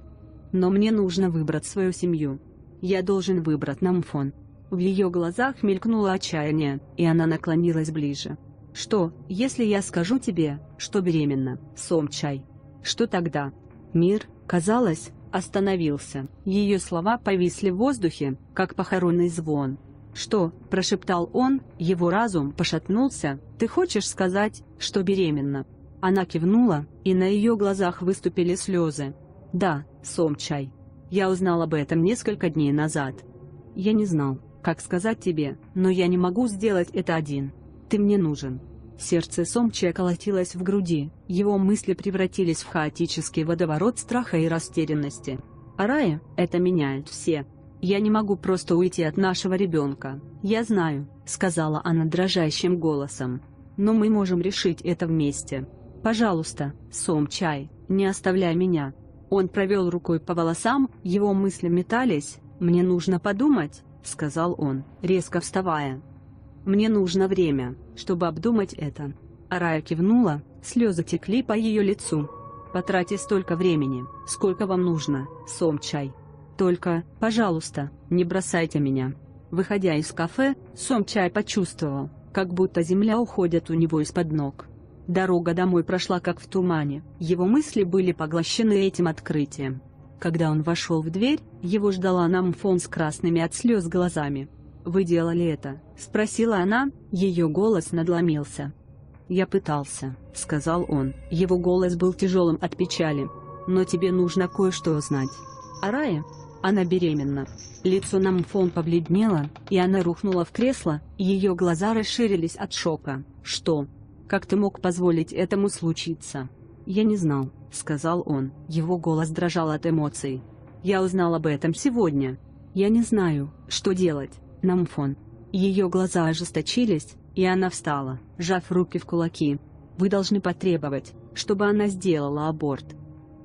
«Но мне нужно выбрать свою семью. Я должен выбрать Намфон». В ее глазах мелькнуло отчаяние, и она наклонилась ближе. «Что, если я скажу тебе, что беременна, Сом-чай? Что тогда?» Мир, казалось, остановился. Ее слова повисли в воздухе, как похоронный звон. «Что?» – прошептал он, его разум пошатнулся. «Ты хочешь сказать, что беременна?» Она кивнула, и на ее глазах выступили слезы. «Да, Сом-чай. Я узнал об этом несколько дней назад. Я не знал, как сказать тебе, но я не могу сделать это один. Ты мне нужен». Сердце Сом-чая колотилось в груди, его мысли превратились в хаотический водоворот страха и растерянности. «Арая, это меняет все. Я не могу просто уйти от нашего ребенка. Я знаю», — сказала она дрожащим голосом. «Но мы можем решить это вместе. Пожалуйста, Сом-чай, не оставляй меня». Он провел рукой по волосам, его мысли метались. «Мне нужно подумать», — сказал он, резко вставая. «Мне нужно время, чтобы обдумать это». Арая кивнула, слезы текли по ее лицу. «Потратьте столько времени, сколько вам нужно, Сом-чай. Только, пожалуйста, не бросайте меня». Выходя из кафе, Сом-чай почувствовал, как будто земля уходит у него из-под ног. Дорога домой прошла как в тумане, его мысли были поглощены этим открытием. Когда он вошел в дверь, его ждала Намфон с красными от слез глазами. «Вы делали это?» — спросила она, ее голос надломился. «Я пытался», — сказал он, его голос был тяжелым от печали. «Но тебе нужно кое-что узнать. Арая? Она беременна». Лицо Намфон побледнело, и она рухнула в кресло, ее глаза расширились от шока. «Что? Как ты мог позволить этому случиться?» «Я не знал», — сказал он, его голос дрожал от эмоций. «Я узнал об этом сегодня. Я не знаю, что делать, Намфон». Ее глаза ожесточились, и она встала, сжав руки в кулаки. «Вы должны потребовать, чтобы она сделала аборт.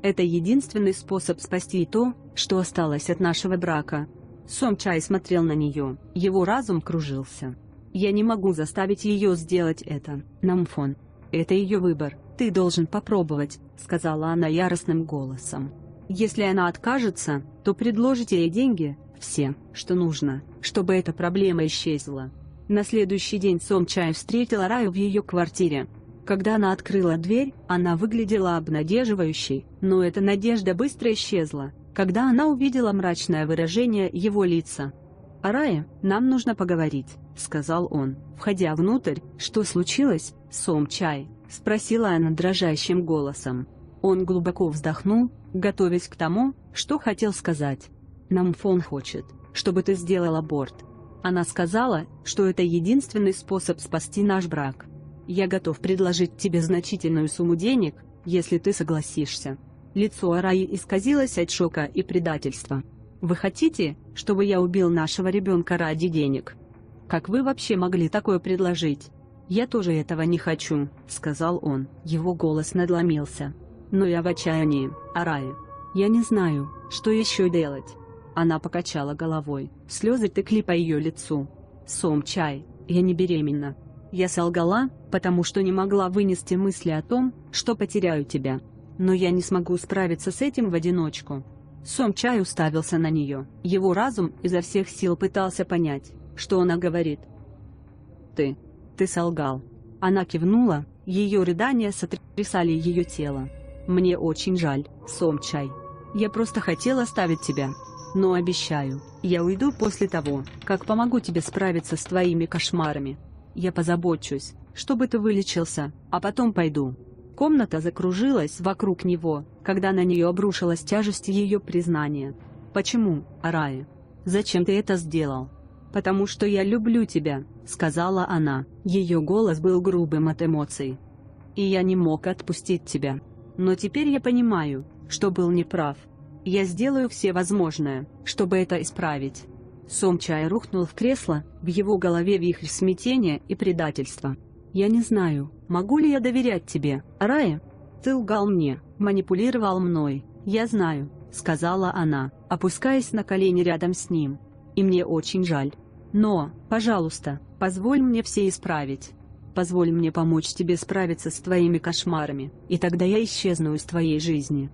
Это единственный способ спасти то, что осталось от нашего брака». Сом-чай смотрел на нее, его разум кружился. «Я не могу заставить ее сделать это, Намфон. Это ее выбор, ты должен попробовать», — сказала она яростным голосом. «Если она откажется, то предложите ей деньги, все, что нужно, чтобы эта проблема исчезла». На следующий день Сом-чай встретил Араю в ее квартире. Когда она открыла дверь, она выглядела обнадеживающей, но эта надежда быстро исчезла, когда она увидела мрачное выражение его лица. «Арая, нам нужно поговорить», — сказал он, входя внутрь. «Что случилось, Сомчай?» — спросила она дрожащим голосом. Он глубоко вздохнул, готовясь к тому, что хотел сказать. «Намфон хочет, чтобы ты сделал аборт. Она сказала, что это единственный способ спасти наш брак. Я готов предложить тебе значительную сумму денег, если ты согласишься». Лицо Араи исказилось от шока и предательства. «Вы хотите, чтобы я убил нашего ребенка ради денег? Как вы вообще могли такое предложить?» «Я тоже этого не хочу», — сказал он. Его голос надломился. «Но я в отчаянии, Арая. Я не знаю, что еще делать». Она покачала головой, слезы текли по ее лицу. «Сомчай, я не беременна. Я солгала, потому что не могла вынести мысли о том, что потеряю тебя. Но я не смогу справиться с этим в одиночку». Сомчай уставился на нее. Его разум изо всех сил пытался понять, что она говорит. Ты солгал». Она кивнула, ее рыдания сотрясали ее тело. «Мне очень жаль, Сомчай. Я просто хотел оставить тебя. Но обещаю, я уйду после того, как помогу тебе справиться с твоими кошмарами. Я позабочусь, чтобы ты вылечился, а потом пойду». Комната закружилась вокруг него, когда на нее обрушилась тяжесть ее признания. «Почему, Арая? Зачем ты это сделал?» «Потому что я люблю тебя», — сказала она. Ее голос был грубым от эмоций. «И я не мог отпустить тебя. Но теперь я понимаю, что был неправ. Я сделаю все возможное, чтобы это исправить». Сомчай рухнул в кресло, в его голове вихрь смятения и предательства. «Я не знаю, могу ли я доверять тебе, Арая? Ты лгал мне, манипулировал мной, я знаю», — сказала она, опускаясь на колени рядом с ним. «И мне очень жаль. Но, пожалуйста, позволь мне все исправить. Позволь мне помочь тебе справиться с твоими кошмарами, и тогда я исчезну из твоей жизни.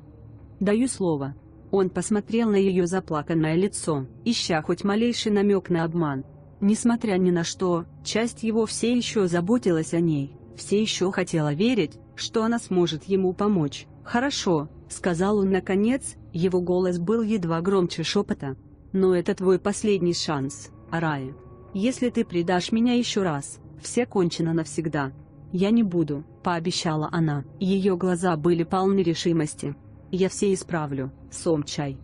Даю слово». Он посмотрел на ее заплаканное лицо, ища хоть малейший намек на обман. Несмотря ни на что, часть его все еще заботилась о ней, все еще хотела верить, что она сможет ему помочь. «Хорошо», — сказал он наконец, его голос был едва громче шепота. «Но это твой последний шанс, Арая. Если ты предашь меня еще раз, все кончено навсегда». «Я не буду», — пообещала она, ее глаза были полны решимости. «Я все исправлю, Сомчай.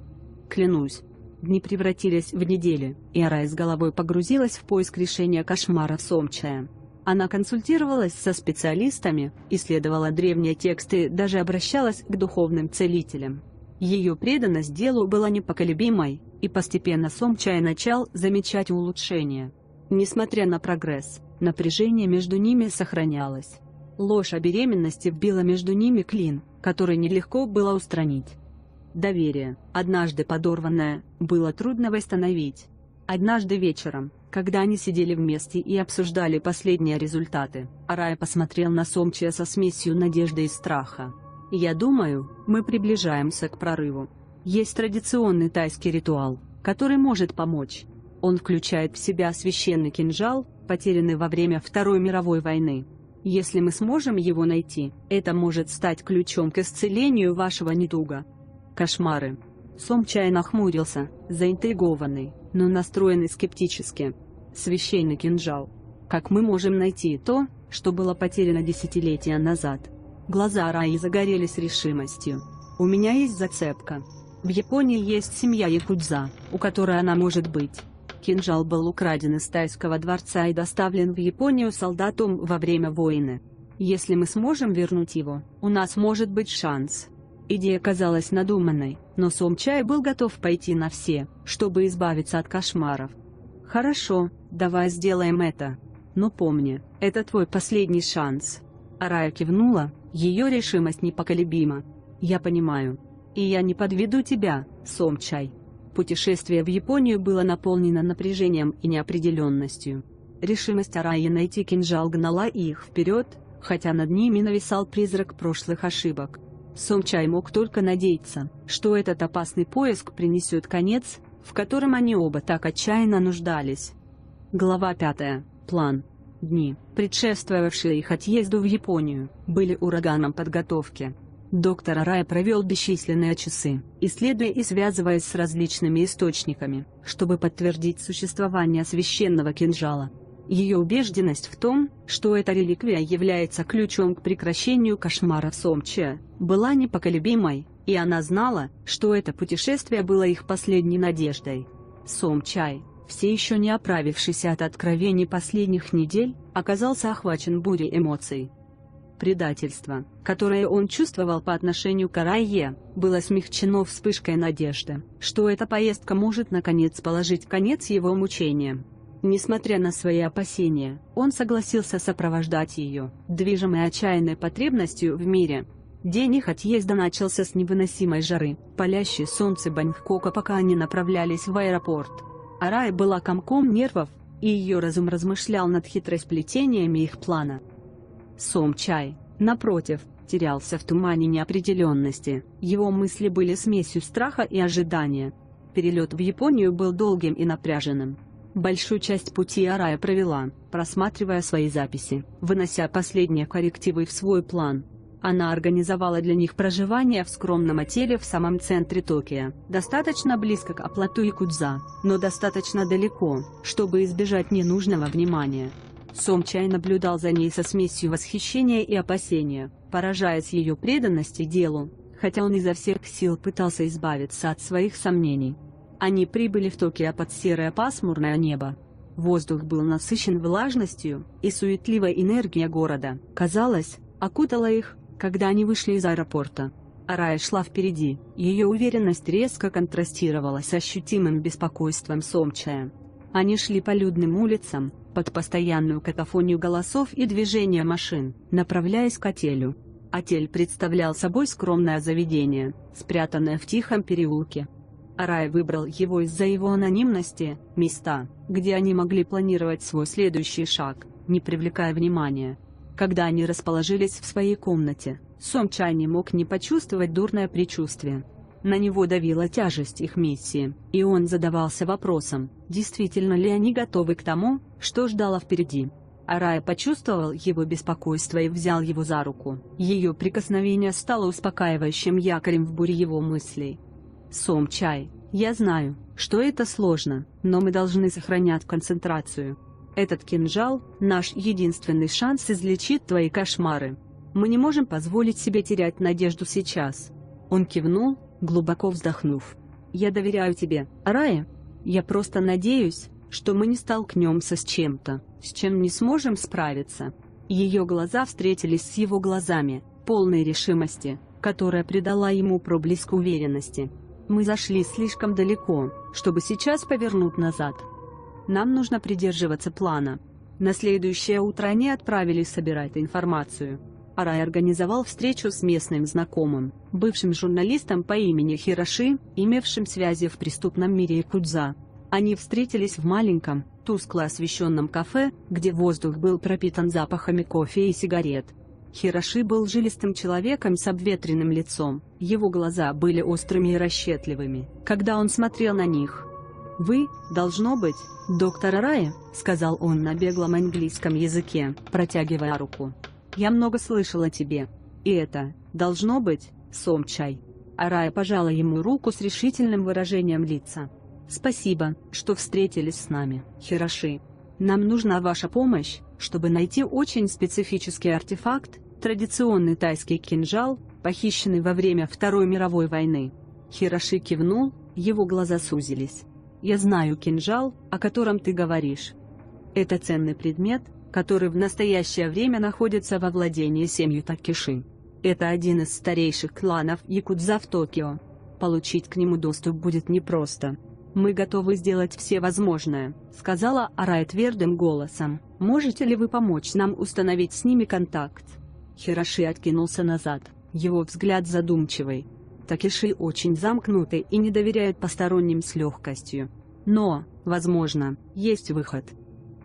Клянусь». Дни превратились в недели, и Арая с головой погрузилась в поиск решения кошмаров Сомчая. Она консультировалась со специалистами, исследовала древние тексты, даже обращалась к духовным целителям. Ее преданность делу была непоколебимой, и постепенно Сомчай начал замечать улучшения. Несмотря на прогресс, напряжение между ними сохранялось. Ложь о беременности вбила между ними клин, который нелегко было устранить. Доверие, однажды подорванное, было трудно восстановить. Однажды вечером, когда они сидели вместе и обсуждали последние результаты, Арая посмотрел на Сомчая со смесью надежды и страха. «Я думаю, мы приближаемся к прорыву. Есть традиционный тайский ритуал, который может помочь. Он включает в себя священный кинжал, потерянный во время Второй мировой войны. Если мы сможем его найти, это может стать ключом к исцелению вашего недуга». Кошмары. Сомчай нахмурился, заинтригованный, но настроенный скептически. «Священный кинжал. Как мы можем найти то, что было потеряно десятилетия назад?» Глаза Араи загорелись решимостью. «У меня есть зацепка. В Японии есть семья якудза, у которой она может быть». Кинжал был украден из тайского дворца и доставлен в Японию солдатом во время войны. «Если мы сможем вернуть его, у нас может быть шанс». Идея казалась надуманной, но Сомчай был готов пойти на все, чтобы избавиться от кошмаров. «Хорошо, давай сделаем это. Но помни, это твой последний шанс». Арая кивнула, ее решимость непоколебима. «Я понимаю. И я не подведу тебя, Сомчай». Путешествие в Японию было наполнено напряжением и неопределенностью. Решимость Араи найти кинжал гнала их вперед, хотя над ними нависал призрак прошлых ошибок. Сомчай мог только надеяться, что этот опасный поиск принесет конец, в котором они оба так отчаянно нуждались. Глава 5. План. Дни, предшествовавшие их отъезду в Японию, были ураганом подготовки. Доктор Арая провел бесчисленные часы, исследуя и связываясь с различными источниками, чтобы подтвердить существование священного кинжала. Ее убежденность в том, что эта реликвия является ключом к прекращению кошмаров Сомча, была непоколебимой, и она знала, что это путешествие было их последней надеждой. Сомчай, все еще не оправившийся от откровений последних недель, оказался охвачен бурей эмоций. Предательство, которое он чувствовал по отношению к Арайе, было смягчено вспышкой надежды, что эта поездка может наконец положить конец его мучениям. Несмотря на свои опасения, он согласился сопровождать ее, движимый отчаянной потребностью в мире. День их отъезда начался с невыносимой жары, палящей солнце Бангкока, пока они направлялись в аэропорт. Арая была комком нервов, и ее разум размышлял над хитросплетениями их плана. Сомчай, напротив, терялся в тумане неопределенности, его мысли были смесью страха и ожидания. Перелет в Японию был долгим и напряженным. Большую часть пути Арая провела, просматривая свои записи, вынося последние коррективы в свой план. Она организовала для них проживание в скромном отеле в самом центре Токио, достаточно близко к оплоту Якудза, но достаточно далеко, чтобы избежать ненужного внимания. Сомчай наблюдал за ней со смесью восхищения и опасения, поражаясь ее преданности делу, хотя он изо всех сил пытался избавиться от своих сомнений. Они прибыли в Токио под серое пасмурное небо. Воздух был насыщен влажностью, и суетливая энергия города, казалось, окутала их, когда они вышли из аэропорта. Арая шла впереди, ее уверенность резко контрастировала с ощутимым беспокойством Сомчая. Они шли по людным улицам, под постоянную какофонию голосов и движения машин, направляясь к отелю. Отель представлял собой скромное заведение, спрятанное в тихом переулке. Арай выбрал его из-за его анонимности, места, где они могли планировать свой следующий шаг, не привлекая внимания. Когда они расположились в своей комнате, Сомчай не мог не почувствовать дурное предчувствие. На него давила тяжесть их миссии, и он задавался вопросом, действительно ли они готовы к тому, что ждало впереди. Арая почувствовал его беспокойство и взял его за руку. Ее прикосновение стало успокаивающим якорем в буре его мыслей. «Сомчай, я знаю, что это сложно, но мы должны сохранять концентрацию. Этот кинжал – наш единственный шанс излечить твои кошмары. Мы не можем позволить себе терять надежду сейчас». Он кивнул, глубоко вздохнув. «Я доверяю тебе, Арая. Я просто надеюсь, что мы не столкнемся с чем-то, с чем не сможем справиться». Ее глаза встретились с его глазами, полной решимости, которая придала ему проблеск уверенности. «Мы зашли слишком далеко, чтобы сейчас повернуть назад. Нам нужно придерживаться плана». На следующее утро они отправились собирать информацию. Арай организовал встречу с местным знакомым, бывшим журналистом по имени Хироши, имевшим связи в преступном мире Якудза. Они встретились в маленьком, тускло освещенном кафе, где воздух был пропитан запахами кофе и сигарет. Хироши был жилистым человеком с обветренным лицом, его глаза были острыми и расчетливыми, когда он смотрел на них. «Вы, должно быть, доктор Арая», — сказал он на беглом английском языке, протягивая руку. «Я много слышал о тебе. И это, должно быть, Сомчай». Арая пожала ему руку с решительным выражением лица. «Спасибо, что встретились с нами, Хироши. Нам нужна ваша помощь, чтобы найти очень специфический артефакт, традиционный тайский кинжал, похищенный во время Второй мировой войны». Хироши кивнул, его глаза сузились. «Я знаю кинжал, о котором ты говоришь. Это ценный предмет, который в настоящее время находится во владении семьи Такеши. Это один из старейших кланов Якудза в Токио. Получить к нему доступ будет непросто. Мы готовы сделать все возможное», — сказала Арая твердым голосом. «Можете ли вы помочь нам установить с ними контакт?» Хироши откинулся назад, его взгляд задумчивый. Такеши очень замкнуты и не доверяют посторонним с легкостью. Но, возможно, есть выход.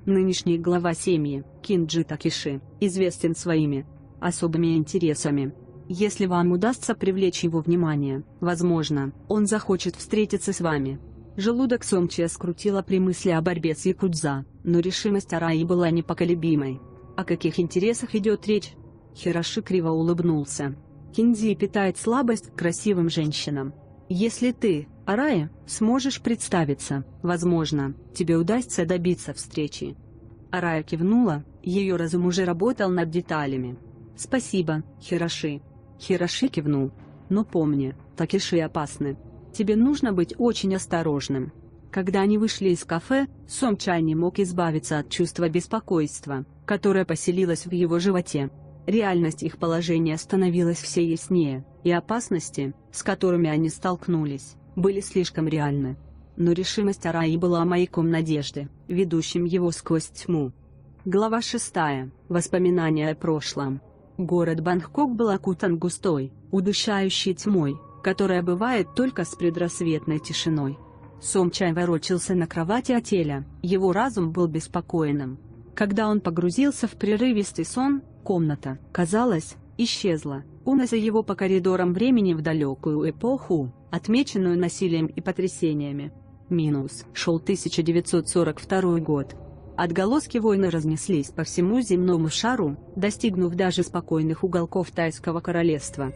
Нынешний глава семьи, Кинджи Такеши, известен своими особыми интересами. Если вам удастся привлечь его внимание, возможно, он захочет встретиться с вами. Желудок Сомча скрутило при мысли о борьбе с якудза, но решимость Араи была непоколебимой. О каких интересах идет речь? Хироши криво улыбнулся. Кинзи питает слабость к красивым женщинам. Если ты, Арая, сможешь представиться, возможно, тебе удастся добиться встречи. Арая кивнула, ее разум уже работал над деталями. Спасибо, Хироши. Хироши кивнул. Но помни, такиши опасны. Тебе нужно быть очень осторожным. Когда они вышли из кафе, Сомча не мог избавиться от чувства беспокойства, которое поселилось в его животе. Реальность их положения становилась все яснее, и опасности, с которыми они столкнулись, были слишком реальны. Но решимость Араи была маяком надежды, ведущим его сквозь тьму. Глава 6. Воспоминания о прошлом. Город Бангкок был окутан густой, удушающей тьмой, которая бывает только с предрассветной тишиной. Сомчай ворочался на кровати отеля, его разум был беспокойным. Когда он погрузился в прерывистый сон, комната, казалось, исчезла, унося его по коридорам времени в далекую эпоху, отмеченную насилием и потрясениями. Шел 1942 год. Отголоски войны разнеслись по всему земному шару, достигнув даже спокойных уголков Тайского королевства.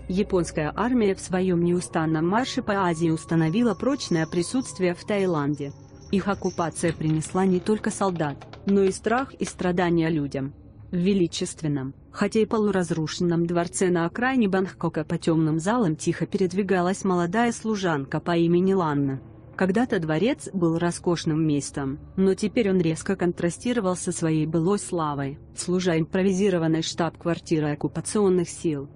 Японская армия в своем неустанном марше по Азии установила прочное присутствие в Таиланде. Их оккупация принесла не только солдат, но и страх и страдания людям. В величественном, хотя и полуразрушенном дворце на окраине Бангкока по темным залам тихо передвигалась молодая служанка по имени Ланна. Когда-то дворец был роскошным местом, но теперь он резко контрастировал со своей былой славой, служа импровизированной штаб-квартирой оккупационных сил.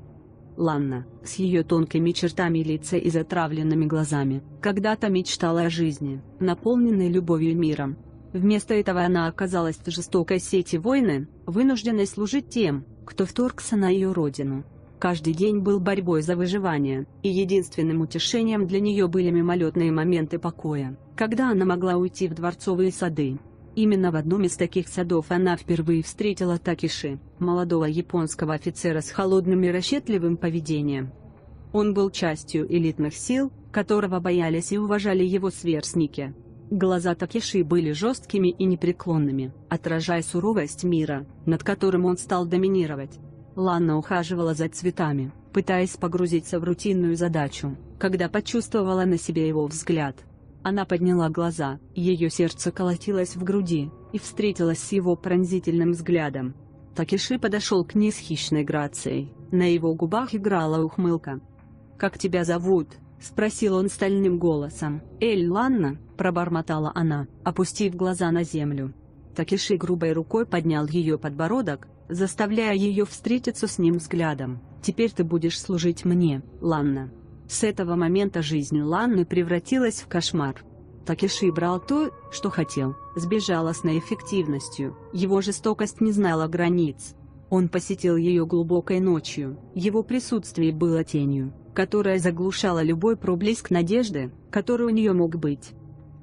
Ланна, с ее тонкими чертами лица и затравленными глазами, когда-то мечтала о жизни, наполненной любовью и миром. Вместо этого она оказалась в жестокой сети войны, вынужденной служить тем, кто вторгся на ее родину. Каждый день был борьбой за выживание, и единственным утешением для нее были мимолетные моменты покоя, когда она могла уйти в дворцовые сады. Именно в одном из таких садов она впервые встретила Такиши, молодого японского офицера с холодным и расчетливым поведением. Он был частью элитных сил, которого боялись и уважали его сверстники. Глаза Такиши были жесткими и непреклонными, отражая суровость мира, над которым он стал доминировать. Ланна ухаживала за цветами, пытаясь погрузиться в рутинную задачу, когда почувствовала на себе его взгляд. Она подняла глаза, ее сердце колотилось в груди, и встретилась с его пронзительным взглядом. Такиши подошел к ней с хищной грацией, на его губах играла ухмылка. «Как тебя зовут?» — спросил он стальным голосом. «Ланна», — пробормотала она, опустив глаза на землю. Такиши грубой рукой поднял ее подбородок, заставляя ее встретиться с ним взглядом. «Теперь ты будешь служить мне, Ланна». С этого момента жизнь Ланны превратилась в кошмар. Такиши брал то, что хотел, с безжалостной эффективностью, его жестокость не знала границ. Он посетил ее глубокой ночью, его присутствие было тенью, которая заглушала любой проблеск надежды, который у нее мог быть.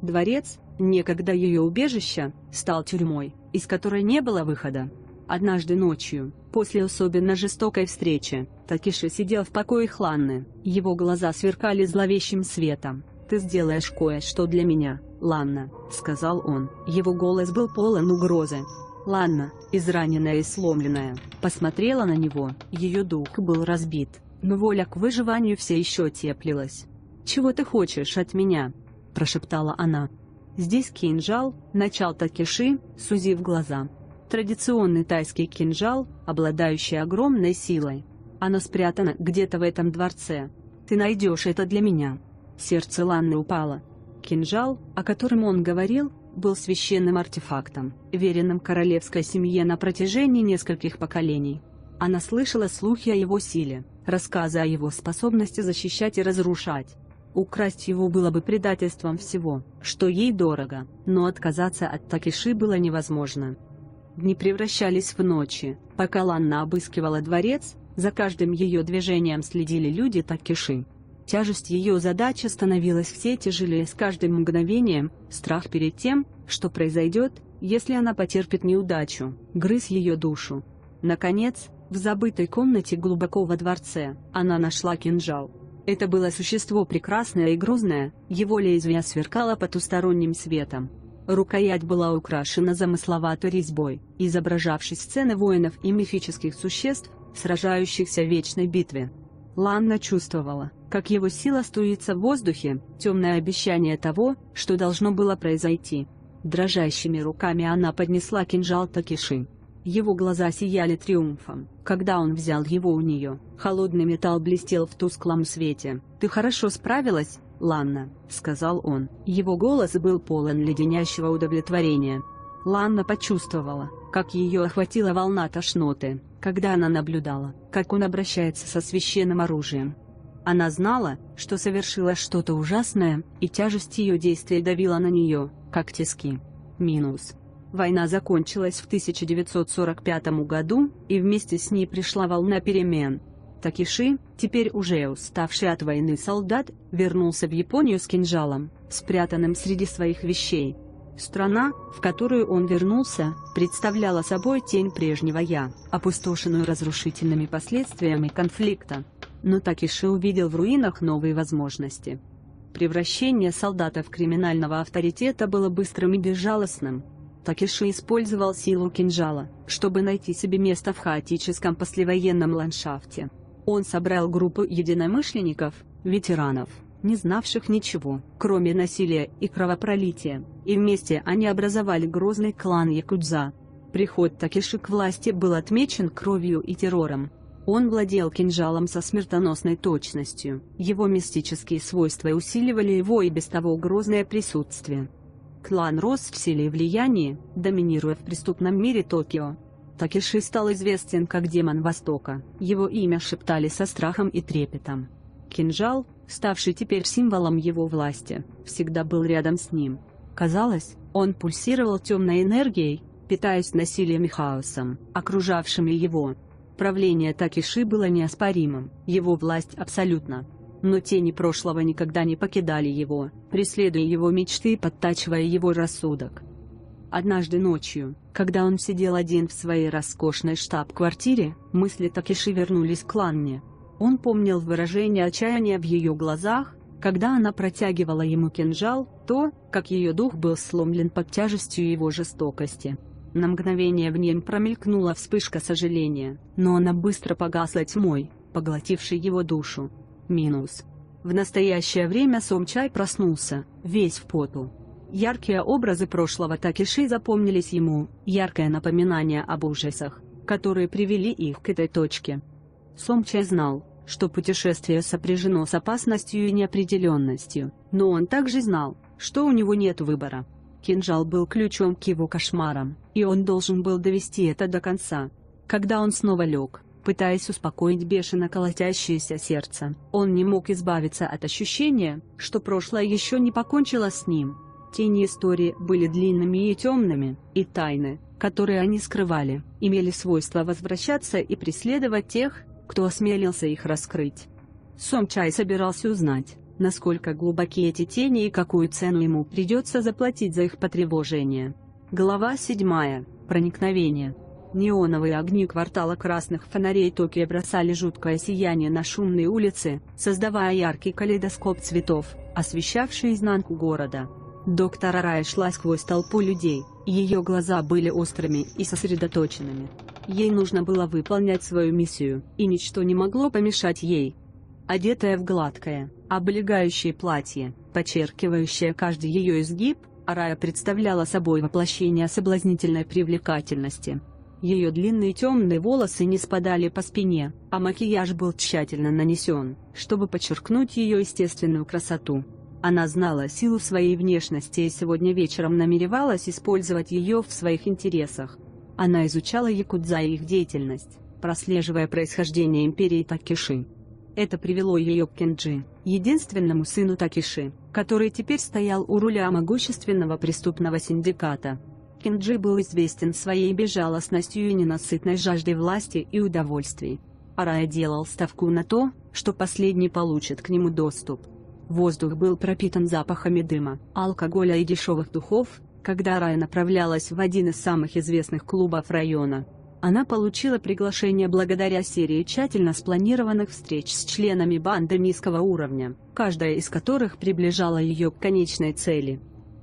Дворец, некогда ее убежище, стал тюрьмой, из которой не было выхода. Однажды ночью, после особенно жестокой встречи, Такиши сидел в покоях Ланны, его глаза сверкали зловещим светом. «Ты сделаешь кое-что для меня, Ланна», — сказал он, его голос был полон угрозы. Ланна, израненная и сломленная, посмотрела на него, ее дух был разбит, но воля к выживанию все еще теплилась. «Чего ты хочешь от меня?» — прошептала она. «Здесь кинжал», — начал Такиши, сузив глаза. Традиционный тайский кинжал, обладающий огромной силой. Оно спрятано где-то в этом дворце. Ты найдешь это для меня. Сердце Ланны упало. Кинжал, о котором он говорил, был священным артефактом, веренным королевской семье на протяжении нескольких поколений. Она слышала слухи о его силе, рассказы о его способности защищать и разрушать. Украсть его было бы предательством всего, что ей дорого, но отказаться от Такиши было невозможно. Дни превращались в ночи, пока Ланна обыскивала дворец, за каждым ее движением следили люди Такиши. Тяжесть ее задачи становилась все тяжелее с каждым мгновением, страх перед тем, что произойдет, если она потерпит неудачу, грыз ее душу. Наконец, в забытой комнате глубоко во дворце, она нашла кинжал. Это было существо прекрасное и грозное, его лезвие сверкало потусторонним светом. Рукоять была украшена замысловатой резьбой, изображавшей сцены воинов и мифических существ, сражающихся в вечной битве. Ланна чувствовала, как его сила струится в воздухе, темное обещание того, что должно было произойти. Дрожащими руками она поднесла кинжал Такеши. Его глаза сияли триумфом, когда он взял его у нее. Холодный металл блестел в тусклом свете. «Ты хорошо справилась, Ланна», — сказал он. Его голос был полон леденящего удовлетворения. Ланна почувствовала, как ее охватила волна тошноты, когда она наблюдала, как он обращается со священным оружием. Она знала, что совершила что-то ужасное, и тяжесть ее действий давила на нее, как тиски. Минус. Война закончилась в 1945 году, и вместе с ней пришла волна перемен. Такеши, теперь уже уставший от войны солдат, вернулся в Японию с кинжалом, спрятанным среди своих вещей. Страна, в которую он вернулся, представляла собой тень прежнего «я», опустошенную разрушительными последствиями конфликта. Но Такеши увидел в руинах новые возможности. Превращение солдата в криминального авторитета было быстрым и безжалостным. Такеши использовал силу кинжала, чтобы найти себе место в хаотическом послевоенном ландшафте. Он собрал группу единомышленников, ветеранов, не знавших ничего, кроме насилия и кровопролития, и вместе они образовали грозный клан Якудза. Приход Такеши к власти был отмечен кровью и террором. Он владел кинжалом со смертоносной точностью, его мистические свойства усиливали его и без того грозное присутствие. Клан рос в силе и влиянии, доминируя в преступном мире Токио. Такеши стал известен как демон Востока, его имя шептали со страхом и трепетом. Кинжал, ставший теперь символом его власти, всегда был рядом с ним. Казалось, он пульсировал темной энергией, питаясь насилием и хаосом, окружавшими его. Правление Такеши было неоспоримым, его власть абсолютна. Но тени прошлого никогда не покидали его, преследуя его мечты и подтачивая его рассудок. Однажды ночью, когда он сидел один в своей роскошной штаб-квартире, мысли Такеши вернулись к Ланне. Он помнил выражение отчаяния в ее глазах, когда она протягивала ему кинжал, то, как ее дух был сломлен под тяжестью его жестокости. На мгновение в нем промелькнула вспышка сожаления, но она быстро погасла тьмой, поглотившей его душу. Минус. В настоящее время Сомчай проснулся, весь в поту. Яркие образы прошлого Такеши запомнились ему, яркое напоминание об ужасах, которые привели их к этой точке. Сомчай знал, что путешествие сопряжено с опасностью и неопределенностью, но он также знал, что у него нет выбора. Кинжал был ключом к его кошмарам, и он должен был довести это до конца. Когда он снова лег, пытаясь успокоить бешено колотящееся сердце, он не мог избавиться от ощущения, что прошлое еще не покончило с ним. Тени истории были длинными и темными, и тайны, которые они скрывали, имели свойство возвращаться и преследовать тех, кто осмелился их раскрыть. Сомчай собирался узнать, насколько глубоки эти тени и какую цену ему придется заплатить за их потревожение. Глава 7. Проникновение. Неоновые огни квартала красных фонарей Токио бросали жуткое сияние на шумные улицы, создавая яркий калейдоскоп цветов, освещавший изнанку города. Доктор Арая шла сквозь толпу людей, и ее глаза были острыми и сосредоточенными. Ей нужно было выполнять свою миссию, и ничто не могло помешать ей. Одетая в гладкое, облегающее платье, подчеркивающее каждый ее изгиб, Арая представляла собой воплощение соблазнительной привлекательности. Ее длинные темные волосы не спадали по спине, а макияж был тщательно нанесен, чтобы подчеркнуть ее естественную красоту. Она знала силу своей внешности и сегодня вечером намеревалась использовать ее в своих интересах. Она изучала якудза и их деятельность, прослеживая происхождение империи Такеши. Это привело ее к Кенджи, единственному сыну Такеши, который теперь стоял у руля могущественного преступного синдиката. Кенджи был известен своей безжалостностью и ненасытной жаждой власти и удовольствий. Арая делал ставку на то, что последний получит к нему доступ. Воздух был пропитан запахами дыма, алкоголя и дешевых духов, когда Арая направлялась в один из самых известных клубов района. Она получила приглашение благодаря серии тщательно спланированных встреч с членами банды низкого уровня, каждая из которых приближала ее к конечной цели.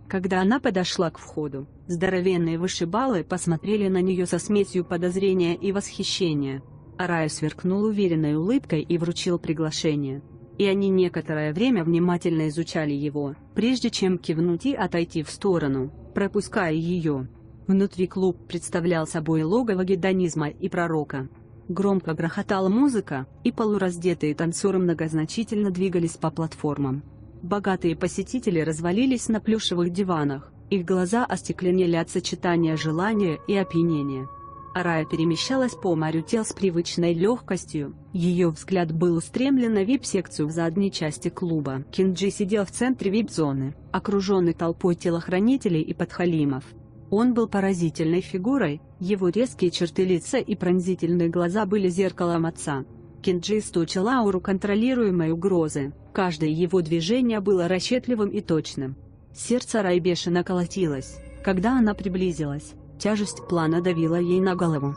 Когда она подошла к входу, здоровенные вышибалы посмотрели на нее со смесью подозрения и восхищения. Арая сверкнул уверенной улыбкой и вручил приглашение. И они некоторое время внимательно изучали его, прежде чем кивнуть и отойти в сторону, пропуская ее. Внутри клуб представлял собой логово гедонизма и пророка. Громко грохотала музыка, и полураздетые танцоры многозначительно двигались по платформам. Богатые посетители развалились на плюшевых диванах, их глаза остекленели от сочетания желания и опьянения. Арая перемещалась по морю тел с привычной легкостью, ее взгляд был устремлен на вип-секцию в задней части клуба. Кинджи сидел в центре вип-зоны, окруженный толпой телохранителей и подхалимов. Он был поразительной фигурой, его резкие черты лица и пронзительные глаза были зеркалом отца. Кинджи источил ауру контролируемой угрозы, каждое его движение было расчетливым и точным. Сердце Араи бешено колотилось, когда она приблизилась, тяжесть плана давила ей на голову.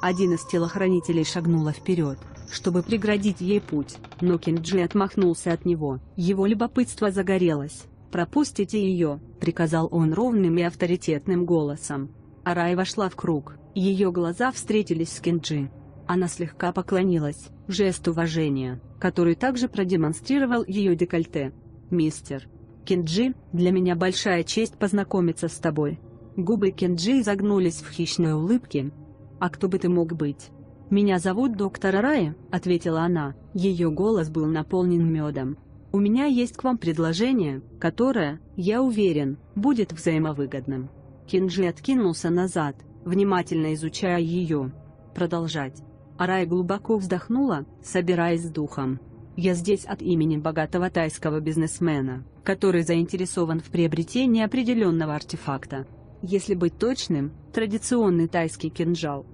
Один из телохранителей шагнула вперед, чтобы преградить ей путь, но Кинджи отмахнулся от него, его любопытство загорелось. «Пропустите ее», — приказал он ровным и авторитетным голосом. Арая вошла в круг, ее глаза встретились с Кинджи. Она слегка поклонилась, жест уважения, который также продемонстрировал ее декольте. «Мистер Кинджи, для меня большая честь познакомиться с тобой». Губы Кинджи изогнулись в хищной улыбке. «А кто бы ты мог быть?» «Меня зовут доктор Арая», — ответила она, ее голос был наполнен медом. «У меня есть к вам предложение, которое, я уверен, будет взаимовыгодным». Кинджи откинулся назад, внимательно изучая ее. «Продолжать». Арая глубоко вздохнула, собираясь с духом. «Я здесь от имени богатого тайского бизнесмена, который заинтересован в приобретении определенного артефакта. Если быть точным, традиционный тайский кинжал.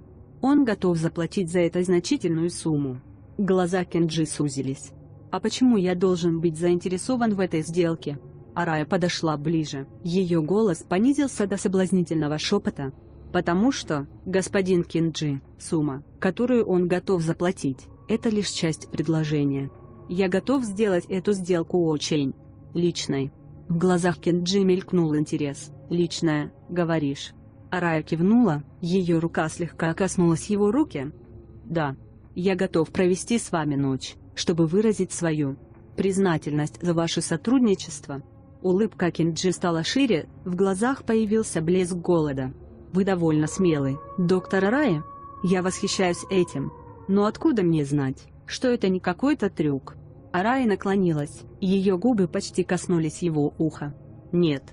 Он готов заплатить за это значительную сумму». Глаза Кинджи сузились. «А почему я должен быть заинтересован в этой сделке?» Арая подошла ближе, ее голос понизился до соблазнительного шепота. «Потому что, господин Кинджи, сумма, которую он готов заплатить, это лишь часть предложения. Я готов сделать эту сделку очень личной». В глазах Кинджи мелькнул интерес. «Личное, говоришь?» Арая кивнула, ее рука слегка коснулась его руки. «Да. Я готов провести с вами ночь, чтобы выразить свою признательность за ваше сотрудничество». Улыбка Кинджи стала шире, в глазах появился блеск голода. «Вы довольно смелый, доктор Арая. Я восхищаюсь этим. Но откуда мне знать, что это не какой-то трюк?» Арая наклонилась, ее губы почти коснулись его уха. «Нет.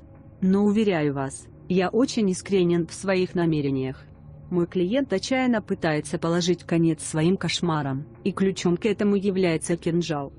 Но уверяю вас, я очень искренен в своих намерениях. Мой клиент отчаянно пытается положить конец своим кошмарам, и ключом к этому является кинжал.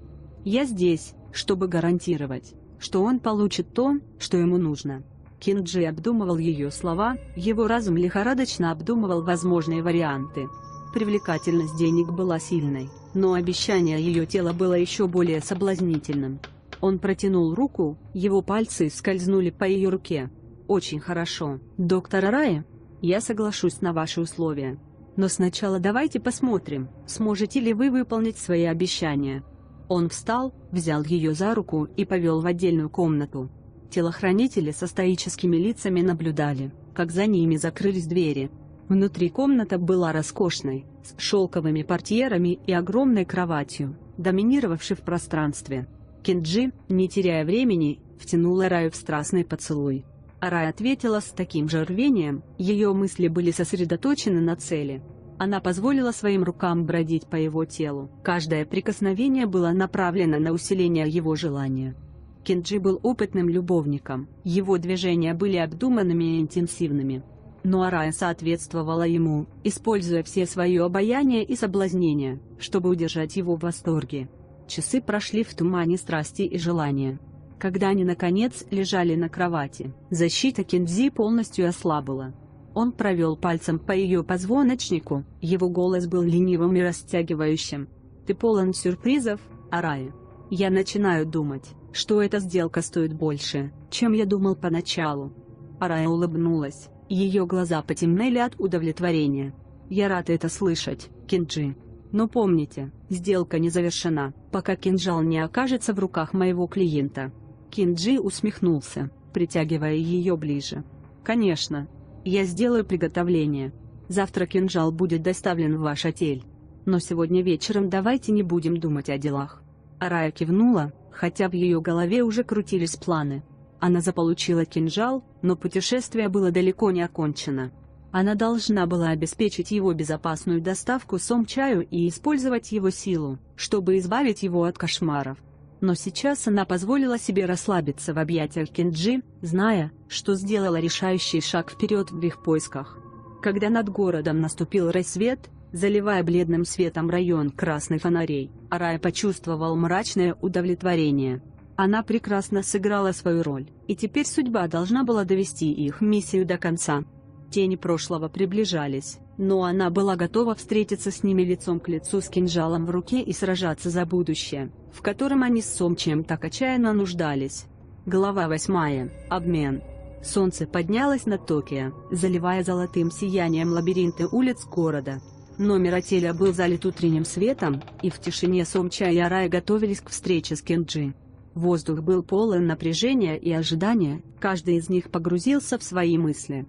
Я здесь, чтобы гарантировать, что он получит то, что ему нужно». Кинджи обдумывал ее слова, его разум лихорадочно обдумывал возможные варианты. Привлекательность денег была сильной, но обещание ее тела было еще более соблазнительным. Он протянул руку, его пальцы скользнули по ее руке. «Очень хорошо, доктор Арая. Я соглашусь на ваши условия. Но сначала давайте посмотрим, сможете ли вы выполнить свои обещания». Он встал, взял ее за руку и повел в отдельную комнату. Телохранители со стоическими лицами наблюдали, как за ними закрылись двери. Внутри комната была роскошной, с шелковыми портьерами и огромной кроватью, доминировавшей в пространстве. Кинджи, не теряя времени, втянул Араю в страстный поцелуй. Арая ответила с таким же рвением, ее мысли были сосредоточены на цели. Она позволила своим рукам бродить по его телу, каждое прикосновение было направлено на усиление его желания. Кинджи был опытным любовником, его движения были обдуманными и интенсивными. Но Арая соответствовала ему, используя все свое обаяние и соблазнение, чтобы удержать его в восторге. Часы прошли в тумане страсти и желания. Когда они наконец лежали на кровати, защита Кинджи полностью ослабла. Он провел пальцем по ее позвоночнику, его голос был ленивым и растягивающим. «Ты полон сюрпризов, Арая. Я начинаю думать, что эта сделка стоит больше, чем я думал поначалу». Арая улыбнулась, ее глаза потемнели от удовлетворения. Я рад это слышать, Кинджи. Но помните, сделка не завершена, пока кинжал не окажется в руках моего клиента. Кинджи усмехнулся, притягивая ее ближе. Конечно. Я сделаю приготовление. Завтра кинжал будет доставлен в ваш отель. Но сегодня вечером давайте не будем думать о делах. Арая кивнула, хотя в ее голове уже крутились планы. Она заполучила кинжал, но путешествие было далеко не окончено. Она должна была обеспечить его безопасную доставку Сомчаю и использовать его силу, чтобы избавить его от кошмаров. Но сейчас она позволила себе расслабиться в объятиях Кинджи, зная, что сделала решающий шаг вперед в их поисках. Когда над городом наступил рассвет, заливая бледным светом район красных фонарей, Арая почувствовал мрачное удовлетворение. Она прекрасно сыграла свою роль, и теперь судьба должна была довести их миссию до конца. Тени прошлого приближались, но она была готова встретиться с ними лицом к лицу с кинжалом в руке и сражаться за будущее, в котором они с Сомчаем так отчаянно нуждались. Глава 8. Обмен. Солнце поднялось над Токио, заливая золотым сиянием лабиринты улиц города. Номер отеля был залит утренним светом, и в тишине Сомчай и Арая готовились к встрече с Кинджи. Воздух был полон напряжения и ожидания, каждый из них погрузился в свои мысли.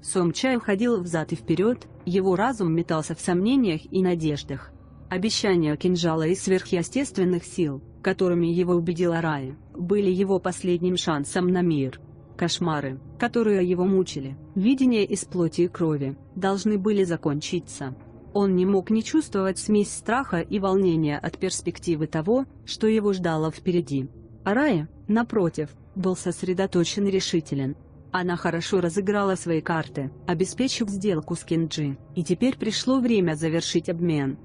Сомчай уходил взад и вперед, его разум метался в сомнениях и надеждах. Обещания кинжала и сверхъестественных сил, которыми его убедила Арая, были его последним шансом на мир. Кошмары, которые его мучили, видения из плоти и крови, должны были закончиться. Он не мог не чувствовать смесь страха и волнения от перспективы того, что его ждало впереди. Арая, напротив, был сосредоточен и решителен. Она хорошо разыграла свои карты, обеспечив сделку с Кинджи, и теперь пришло время завершить обмен.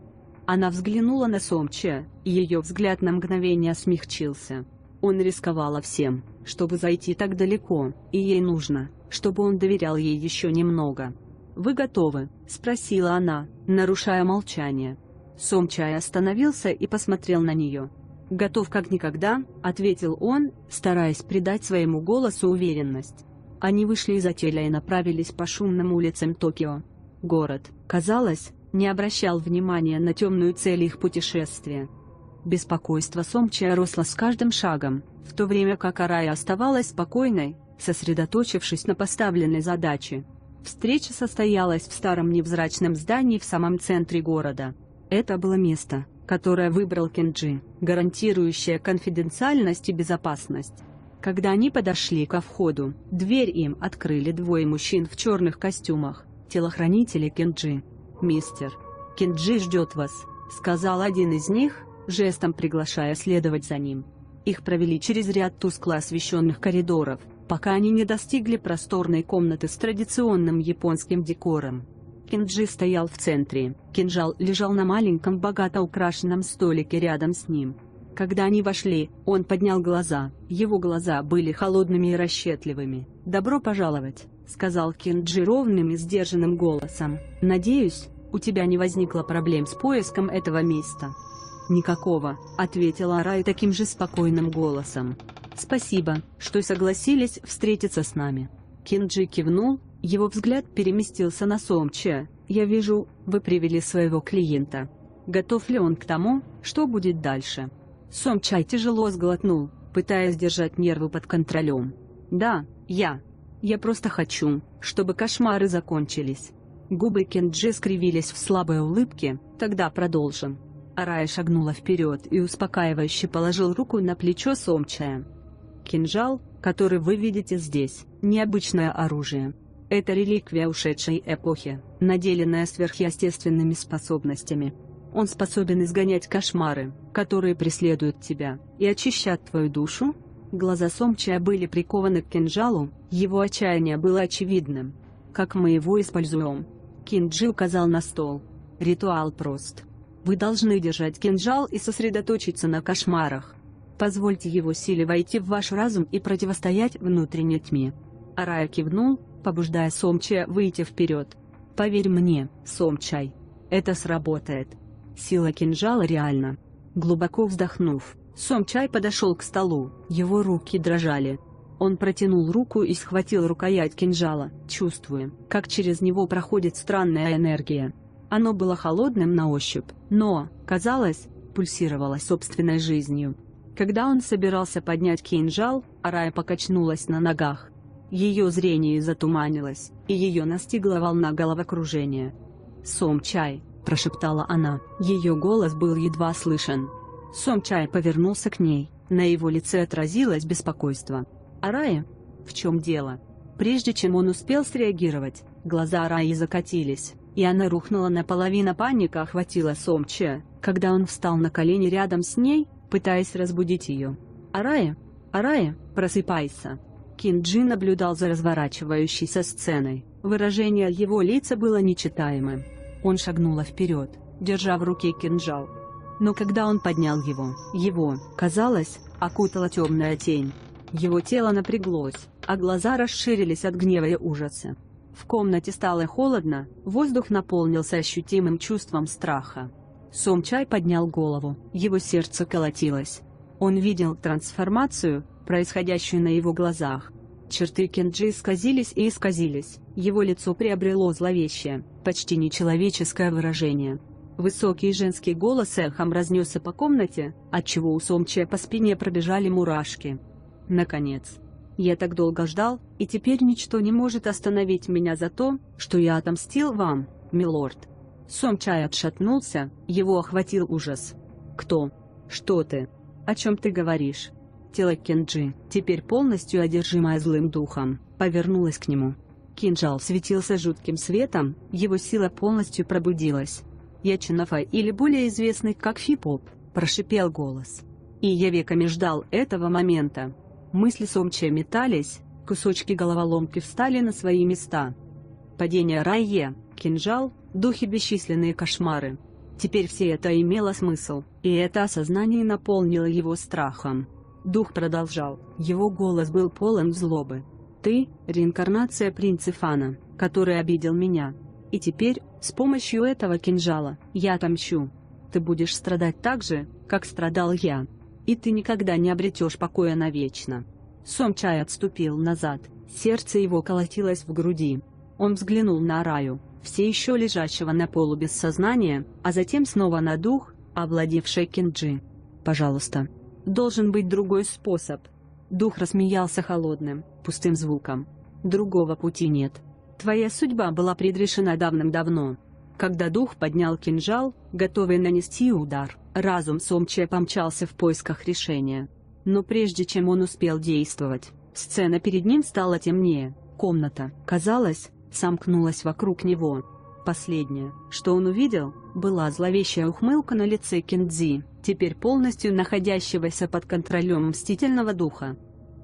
Она взглянула на Сомча, и ее взгляд на мгновение смягчился. Он рисковала всем, чтобы зайти так далеко, и ей нужно, чтобы он доверял ей еще немного. «Вы готовы?» – спросила она, нарушая молчание. Сомчай остановился и посмотрел на нее. «Готов как никогда», – ответил он, стараясь придать своему голосу уверенность. Они вышли из отеля и направились по шумным улицам Токио. Город, казалось, не обращал внимания на темную цель их путешествия. Беспокойство Сомчая росло с каждым шагом, в то время как Арая оставалась спокойной, сосредоточившись на поставленной задаче. Встреча состоялась в старом невзрачном здании в самом центре города. Это было место, которое выбрал Кинджи, гарантирующее конфиденциальность и безопасность. Когда они подошли ко входу, дверь им открыли двое мужчин в черных костюмах, телохранители Кинджи. «Мистер Кинджи ждет вас», — сказал один из них, жестом приглашая следовать за ним. Их провели через ряд тускло освещенных коридоров, пока они не достигли просторной комнаты с традиционным японским декором. Кинджи стоял в центре, кинжал лежал на маленьком богато украшенном столике рядом с ним. Когда они вошли, он поднял глаза, его глаза были холодными и расчетливыми. «Добро пожаловать», — сказал Кинджи ровным и сдержанным голосом. «Надеюсь, у тебя не возникло проблем с поиском этого места». «Никакого», — ответила Арая таким же спокойным голосом. «Спасибо, что согласились встретиться с нами». Кинджи кивнул, его взгляд переместился на Сомча. «Я вижу, вы привели своего клиента. Готов ли он к тому, что будет дальше?» Сомчай тяжело сглотнул, пытаясь держать нервы под контролем. «Да, я просто хочу, чтобы кошмары закончились». Губы Кинджи скривились в слабой улыбке. «Тогда продолжим». Арая шагнула вперед и успокаивающе положил руку на плечо Сомчая. «Кинжал, который вы видите здесь, необычное оружие. Это реликвия ушедшей эпохи, наделенная сверхъестественными способностями. Он способен изгонять кошмары, которые преследуют тебя, и очищать твою душу». Глаза Сомчая были прикованы к кинжалу, его отчаяние было очевидным. «Как мы его используем?» Кинджи указал на стол. «Ритуал прост. Вы должны держать кинжал и сосредоточиться на кошмарах. Позвольте его силе войти в ваш разум и противостоять внутренней тьме». Арая кивнул, побуждая Сомчая выйти вперед. «Поверь мне, Сомчай, это сработает. Сила кинжала реальна». Глубоко вздохнув, Сомчай подошел к столу, его руки дрожали. Он протянул руку и схватил рукоять кинжала, чувствуя, как через него проходит странная энергия. Оно было холодным на ощупь, но, казалось, пульсировало собственной жизнью. Когда он собирался поднять кинжал, Арая покачнулась на ногах. Ее зрение затуманилось, и ее настигла волна головокружения. «Сомчай», – прошептала она, ее голос был едва слышен. Сомчай повернулся к ней, на его лице отразилось беспокойство. «Арая? В чем дело?» Прежде чем он успел среагировать, глаза Араи закатились, и она рухнула наполовину. Паника охватила Сомча, когда он встал на колени рядом с ней, пытаясь разбудить ее. «Арая? Арая, просыпайся!» Кинджи наблюдал за разворачивающейся сценой, выражение его лица было нечитаемым. Он шагнула вперед, держа в руке кинжал. Но когда он поднял его, казалось, окутала темная тень. Его тело напряглось, а глаза расширились от гнева и ужаса. В комнате стало холодно, воздух наполнился ощутимым чувством страха. Сомчай поднял голову, его сердце колотилось. Он видел трансформацию, происходящую на его глазах. Черты Кинджи исказились и исказились, его лицо приобрело зловещее, почти нечеловеческое выражение. Высокий женский голос эхом разнесся по комнате, отчего у Сомчая по спине пробежали мурашки. «Наконец! Я так долго ждал, и теперь ничто не может остановить меня за то, что я отомстил вам, милорд!» Сомчай отшатнулся, его охватил ужас. «Кто? Что ты? О чем ты говоришь?» Тело Кинджи, теперь полностью одержимое злым духом, повернулось к нему. Кинжал светился жутким светом, его сила полностью пробудилась. «Я Чинафа, или более известный как Фипоп», – прошипел голос. И я веками ждал этого момента. Мысли Сомчая метались, кусочки головоломки встали на свои места. Падение Райе, кинжал, духи, бесчисленные кошмары. Теперь все это имело смысл, и это осознание наполнило его страхом. Дух продолжал, его голос был полон злобы. «Ты – реинкарнация принца Фана, который обидел меня. И теперь, с помощью этого кинжала, я отомщу. Ты будешь страдать так же, как страдал я. И ты никогда не обретешь покоя навечно». Сомчай отступил назад, сердце его колотилось в груди. Он взглянул на Араю, все еще лежащего на полу без сознания, а затем снова на дух, овладевший Кинджи. «Пожалуйста. Должен быть другой способ». Дух рассмеялся холодным, пустым звуком. «Другого пути нет. Твоя судьба была предрешена давным-давно». Когда дух поднял кинжал, готовый нанести удар, разум Сомчая помчался в поисках решения. Но прежде чем он успел действовать, сцена перед ним стала темнее, комната, казалось, сомкнулась вокруг него. Последнее, что он увидел, была зловещая ухмылка на лице Киндзи, теперь полностью находящегося под контролем мстительного духа.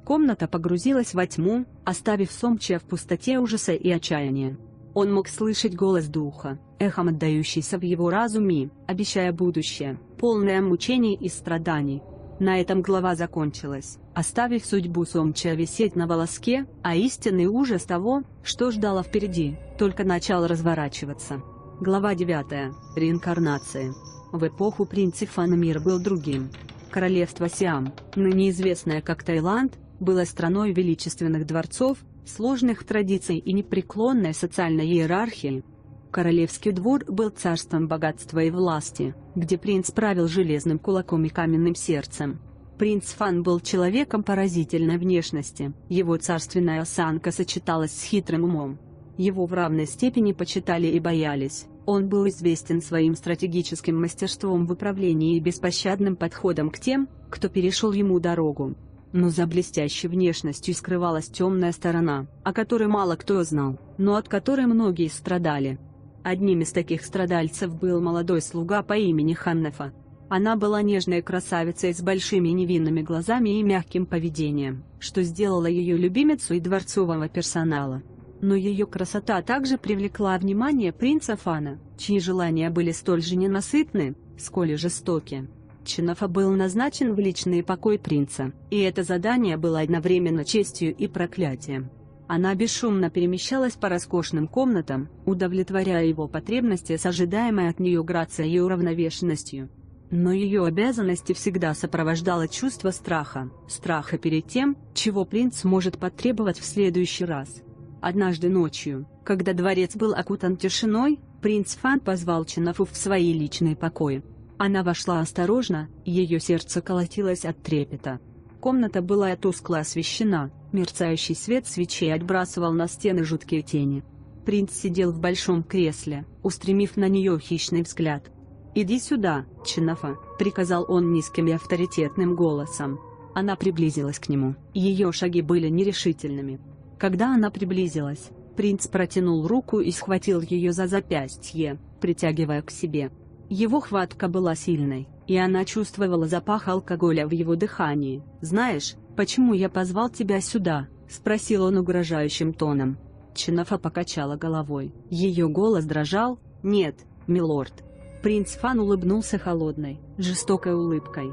Комната погрузилась во тьму, оставив Сомчая в пустоте ужаса и отчаяния. Он мог слышать голос духа, эхом отдающийся в его разуме, обещая будущее, полное мучений и страданий. На этом глава закончилась, оставив судьбу Сомчая висеть на волоске, а истинный ужас того, что ждало впереди, только начал разворачиваться. Глава 9. Реинкарнация. В эпоху принца Фана мир был другим. Королевство Сиам, ныне известное как Таиланд, было страной величественных дворцов, сложных традиций и непреклонной социальной иерархии. Королевский двор был царством богатства и власти, где принц правил железным кулаком и каменным сердцем. Принц Фан был человеком поразительной внешности, его царственная осанка сочеталась с хитрым умом. Его в равной степени почитали и боялись, он был известен своим стратегическим мастерством в управлении и беспощадным подходом к тем, кто перешел ему дорогу. Но за блестящей внешностью скрывалась темная сторона, о которой мало кто знал, но от которой многие страдали. Одним из таких страдальцев был молодой слуга по имени Ханнефа. Она была нежной красавицей с большими невинными глазами и мягким поведением, что сделало ее любимицей дворцового персонала. Но ее красота также привлекла внимание принца Фана, чьи желания были столь же ненасытны, сколь и жестоки. Чинафа был назначен в личный покой принца, и это задание было одновременно честью и проклятием. Она бесшумно перемещалась по роскошным комнатам, удовлетворяя его потребности с ожидаемой от нее грацией и уравновешенностью. Но ее обязанности всегда сопровождало чувство страха перед тем, чего принц может потребовать в следующий раз. Однажды ночью, когда дворец был окутан тишиной, Принц Фан позвал Чинафу в свои личные покои. Она вошла осторожно, ее сердце колотилось от трепета. Комната была тускло освещена, мерцающий свет свечей отбрасывал на стены жуткие тени. Принц сидел в большом кресле, устремив на нее хищный взгляд. «Иди сюда, Чинафа», — приказал он низким и авторитетным голосом. Она приблизилась к нему, ее шаги были нерешительными. Когда она приблизилась, принц протянул руку и схватил ее за запястье, притягивая к себе. Его хватка была сильной, и она чувствовала запах алкоголя в его дыхании. «Знаешь, почему я позвал тебя сюда?» — спросил он угрожающим тоном. Чинафа покачала головой. Ее голос дрожал. «Нет, милорд». Принц Фан улыбнулся холодной, жестокой улыбкой.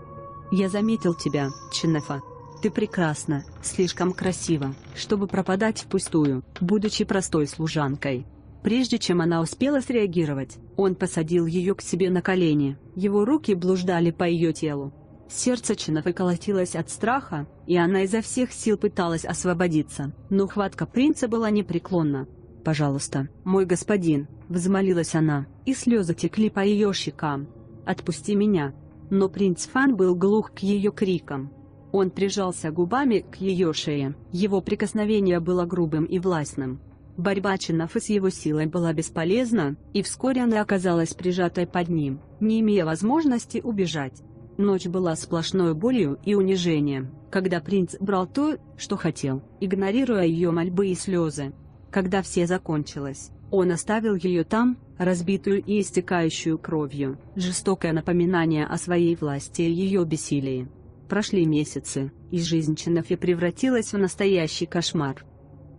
«Я заметил тебя, Чинафа. Ты прекрасна, слишком красива, чтобы пропадать впустую, будучи простой служанкой». Прежде чем она успела среагировать, он посадил ее к себе на колени, его руки блуждали по ее телу. Сердце Чинафы колотилось от страха, и она изо всех сил пыталась освободиться, но хватка принца была непреклонна. «Пожалуйста, мой господин», — взмолилась она, и слезы текли по ее щекам. «Отпусти меня». Но принц Фан был глух к ее крикам. Он прижался губами к ее шее, его прикосновение было грубым и властным. Борьба Чинафы с его силой была бесполезна, и вскоре она оказалась прижатой под ним, не имея возможности убежать. Ночь была сплошной болью и унижением, когда принц брал то, что хотел, игнорируя ее мольбы и слезы. Когда все закончилось, он оставил ее там, разбитую и истекающую кровью, жестокое напоминание о своей власти и ее бессилии. Прошли месяцы, и жизнь Чинафы превратилась в настоящий кошмар.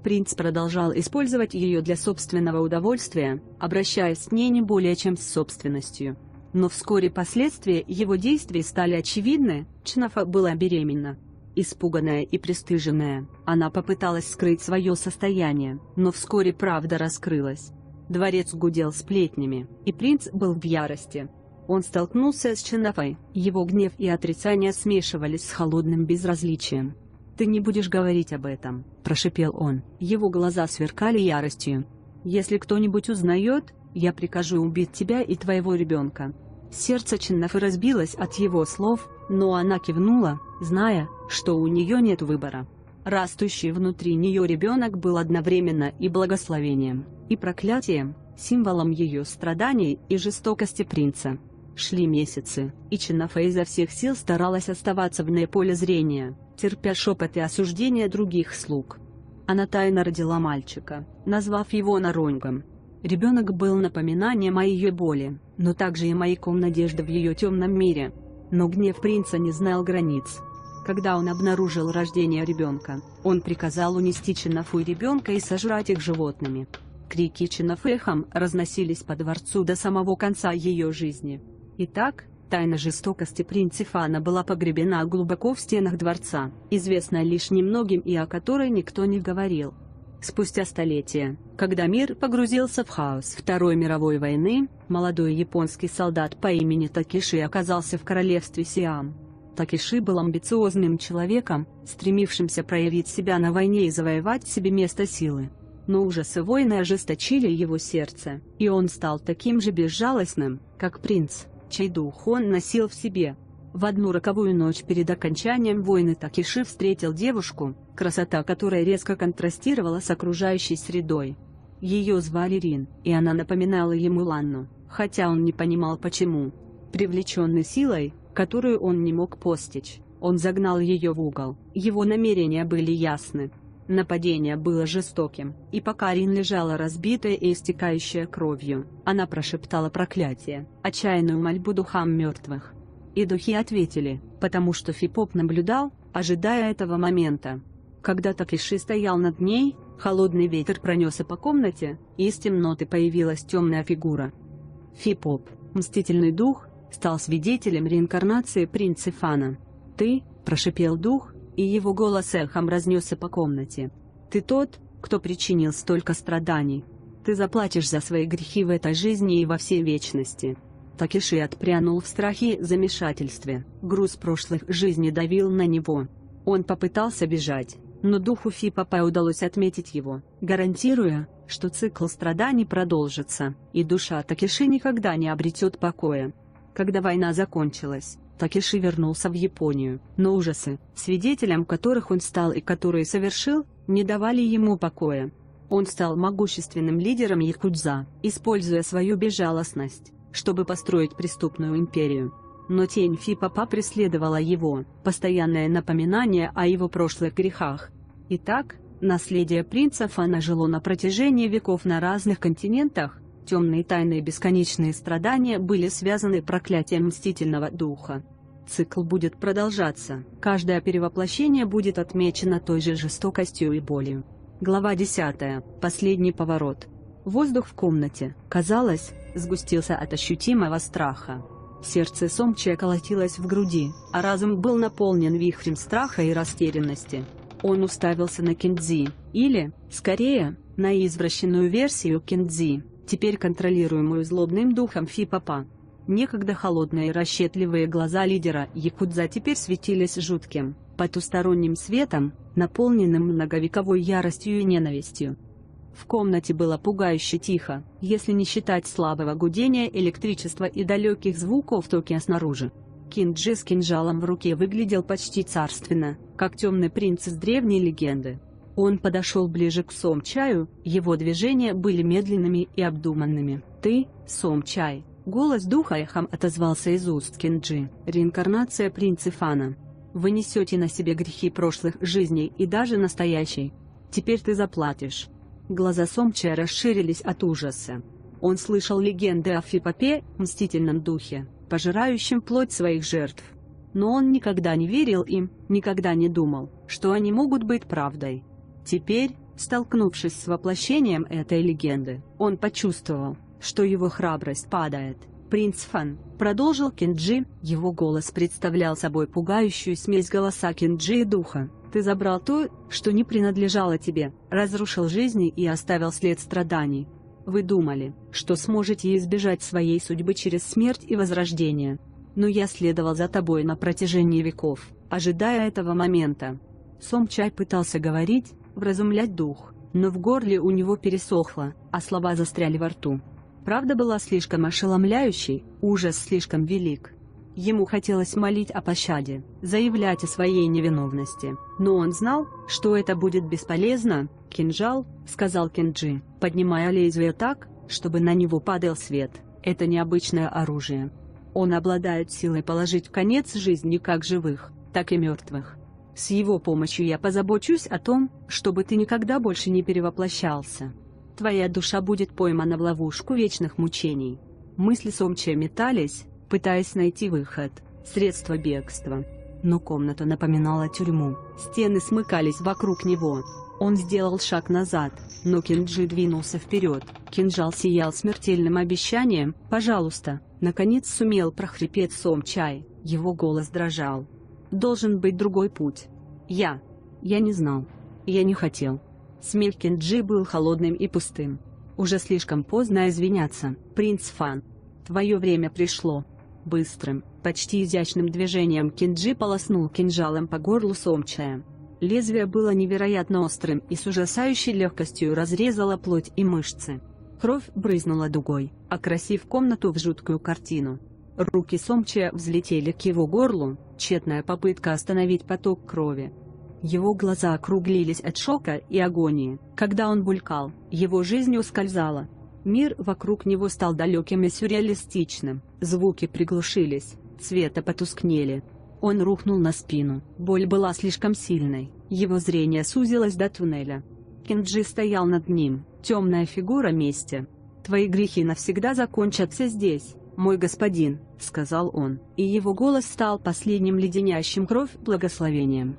Принц продолжал использовать ее для собственного удовольствия, обращаясь с ней не более чем с собственностью. Но вскоре последствия его действий стали очевидны. Чинафа была беременна. Испуганная и пристыженная, она попыталась скрыть свое состояние, но вскоре правда раскрылась. Дворец гудел сплетнями, и принц был в ярости. Он столкнулся с Чинафой, его гнев и отрицание смешивались с холодным безразличием. «Ты не будешь говорить об этом», – прошипел он, его глаза сверкали яростью. «Если кто-нибудь узнает, я прикажу убить тебя и твоего ребенка». Сердце Чинафы разбилось от его слов, но она кивнула, зная, что у нее нет выбора. Растущий внутри нее ребенок был одновременно и благословением, и проклятием, символом ее страданий и жестокости принца. Шли месяцы, и Чинафа изо всех сил старалась оставаться вне поля зрения, терпя шепот и осуждение других слуг. Она тайно родила мальчика, назвав его Наронгом. Ребенок был напоминанием о ее боли, но также и маяком надежды в ее темном мире. Но гнев принца не знал границ. Когда он обнаружил рождение ребенка, он приказал унести Чинафу и ребенка и сожрать их животными. Крики Чинафы эхом разносились по дворцу до самого конца ее жизни. Итак, тайна жестокости принца Фана была погребена глубоко в стенах дворца, известная лишь немногим и о которой никто не говорил. Спустя столетия, когда мир погрузился в хаос Второй мировой войны, молодой японский солдат по имени Такеши оказался в королевстве Сиам. Такеши был амбициозным человеком, стремившимся проявить себя на войне и завоевать себе место силы. Но ужасы войны ожесточили его сердце, и он стал таким же безжалостным, как принц, чей дух он носил в себе. В одну роковую ночь перед окончанием войны Такеши встретил девушку, красота которой резко контрастировала с окружающей средой. Ее звали Рин, и она напоминала ему Ланну, хотя он не понимал почему. Привлеченный силой, которую он не мог постичь, он загнал ее в угол. Его намерения были ясны. Нападение было жестоким, и пока Рин лежала разбитая и истекающая кровью, она прошептала проклятие, отчаянную мольбу духам мертвых. И духи ответили, потому что Фипоп наблюдал, ожидая этого момента. Когда Такеши стоял над ней, холодный ветер пронесся по комнате, и из темноты появилась темная фигура. Фипоп, мстительный дух, стал свидетелем реинкарнации принца Фана. «Ты», – прошипел дух, и его голос эхом разнесся по комнате. «Ты тот, кто причинил столько страданий. Ты заплатишь за свои грехи в этой жизни и во всей вечности». Такеши отпрянул в страхе и замешательстве, груз прошлых жизней давил на него. Он попытался бежать, но духу Фипопа удалось отметить его, гарантируя, что цикл страданий продолжится, и душа Такеши никогда не обретет покоя. Когда война закончилась, Такеши вернулся в Японию, но ужасы, свидетелем которых он стал и которые совершил, не давали ему покоя. Он стал могущественным лидером якудза, используя свою безжалостность, чтобы построить преступную империю. Но тень Фипапа преследовала его, постоянное напоминание о его прошлых грехах. Итак, наследие принца Фана жило на протяжении веков на разных континентах. Темные тайны и бесконечные страдания были связаны проклятием мстительного духа. Цикл будет продолжаться, каждое перевоплощение будет отмечено той же жестокостью и болью. Глава 10. Последний поворот. Воздух в комнате, казалось, сгустился от ощутимого страха. Сердце Сомчая колотилось в груди, а разум был наполнен вихрем страха и растерянности. Он уставился на Киндзи, или, скорее, на извращенную версию Киндзи, теперь контролируемую злобным духом Фипапа. Некогда холодные и расчетливые глаза лидера якудза теперь светились жутким, потусторонним светом, наполненным многовековой яростью и ненавистью. В комнате было пугающе тихо, если не считать слабого гудения электричества и далеких звуков токи снаружи. Кинджи с кинжалом в руке выглядел почти царственно, как темный принц из древней легенды. Он подошел ближе к Сомчаю, его движения были медленными и обдуманными. «Ты, Сомчай!» Голос духа эхом отозвался из уст Кинджи, реинкарнация принца Фана. «Вы несете на себе грехи прошлых жизней и даже настоящей. Теперь ты заплатишь». Глаза Сомчая расширились от ужаса. Он слышал легенды о Фипапе, мстительном духе, пожирающем плоть своих жертв. Но он никогда не верил им, никогда не думал, что они могут быть правдой. Теперь, столкнувшись с воплощением этой легенды, он почувствовал, что его храбрость падает. «Принц Фан», — продолжил Кинджи, его голос представлял собой пугающую смесь голоса Кинджи и духа. «Ты забрал то, что не принадлежало тебе, разрушил жизни и оставил след страданий. Вы думали, что сможете избежать своей судьбы через смерть и возрождение. Но я следовал за тобой на протяжении веков, ожидая этого момента». Сомчай пытался говорить, вразумлять дух, но в горле у него пересохло, а слова застряли во рту. Правда была слишком ошеломляющей, ужас слишком велик. Ему хотелось молить о пощаде, заявлять о своей невиновности, но он знал, что это будет бесполезно. «Кинжал», — сказал Кинджи, поднимая лезвие так, чтобы на него падал свет, — «это необычное оружие. Он обладает силой положить конец жизни как живых, так и мертвых. С его помощью я позабочусь о том, чтобы ты никогда больше не перевоплощался. Твоя душа будет поймана в ловушку вечных мучений». Мысли Сомчая метались, пытаясь найти выход, средство бегства. Но комната напоминала тюрьму, стены смыкались вокруг него. Он сделал шаг назад, но Кинджи двинулся вперед, кинжал сиял смертельным обещанием. «Пожалуйста», — наконец сумел прохрипеть Сомчай, его голос дрожал. «Должен быть другой путь. Я не знал. Я не хотел». Смех Кинджи был холодным и пустым. «Уже слишком поздно извиняться, принц Фан. Твое время пришло». Быстрым, почти изящным движением Кинджи полоснул кинжалом по горлу Сомчая. Лезвие было невероятно острым и с ужасающей легкостью разрезало плоть и мышцы. Кровь брызнула дугой, окрасив комнату в жуткую картину. Руки Сомчая взлетели к его горлу, тщетная попытка остановить поток крови. Его глаза округлились от шока и агонии. Когда он булькал, его жизнь ускользала. Мир вокруг него стал далеким и сюрреалистичным, звуки приглушились, цвета потускнели. Он рухнул на спину, боль была слишком сильной, его зрение сузилось до туннеля. Кинджи стоял над ним, темная фигура мести. «Твои грехи навсегда закончатся здесь, мой господин», — сказал он, и его голос стал последним леденящим кровь благословением.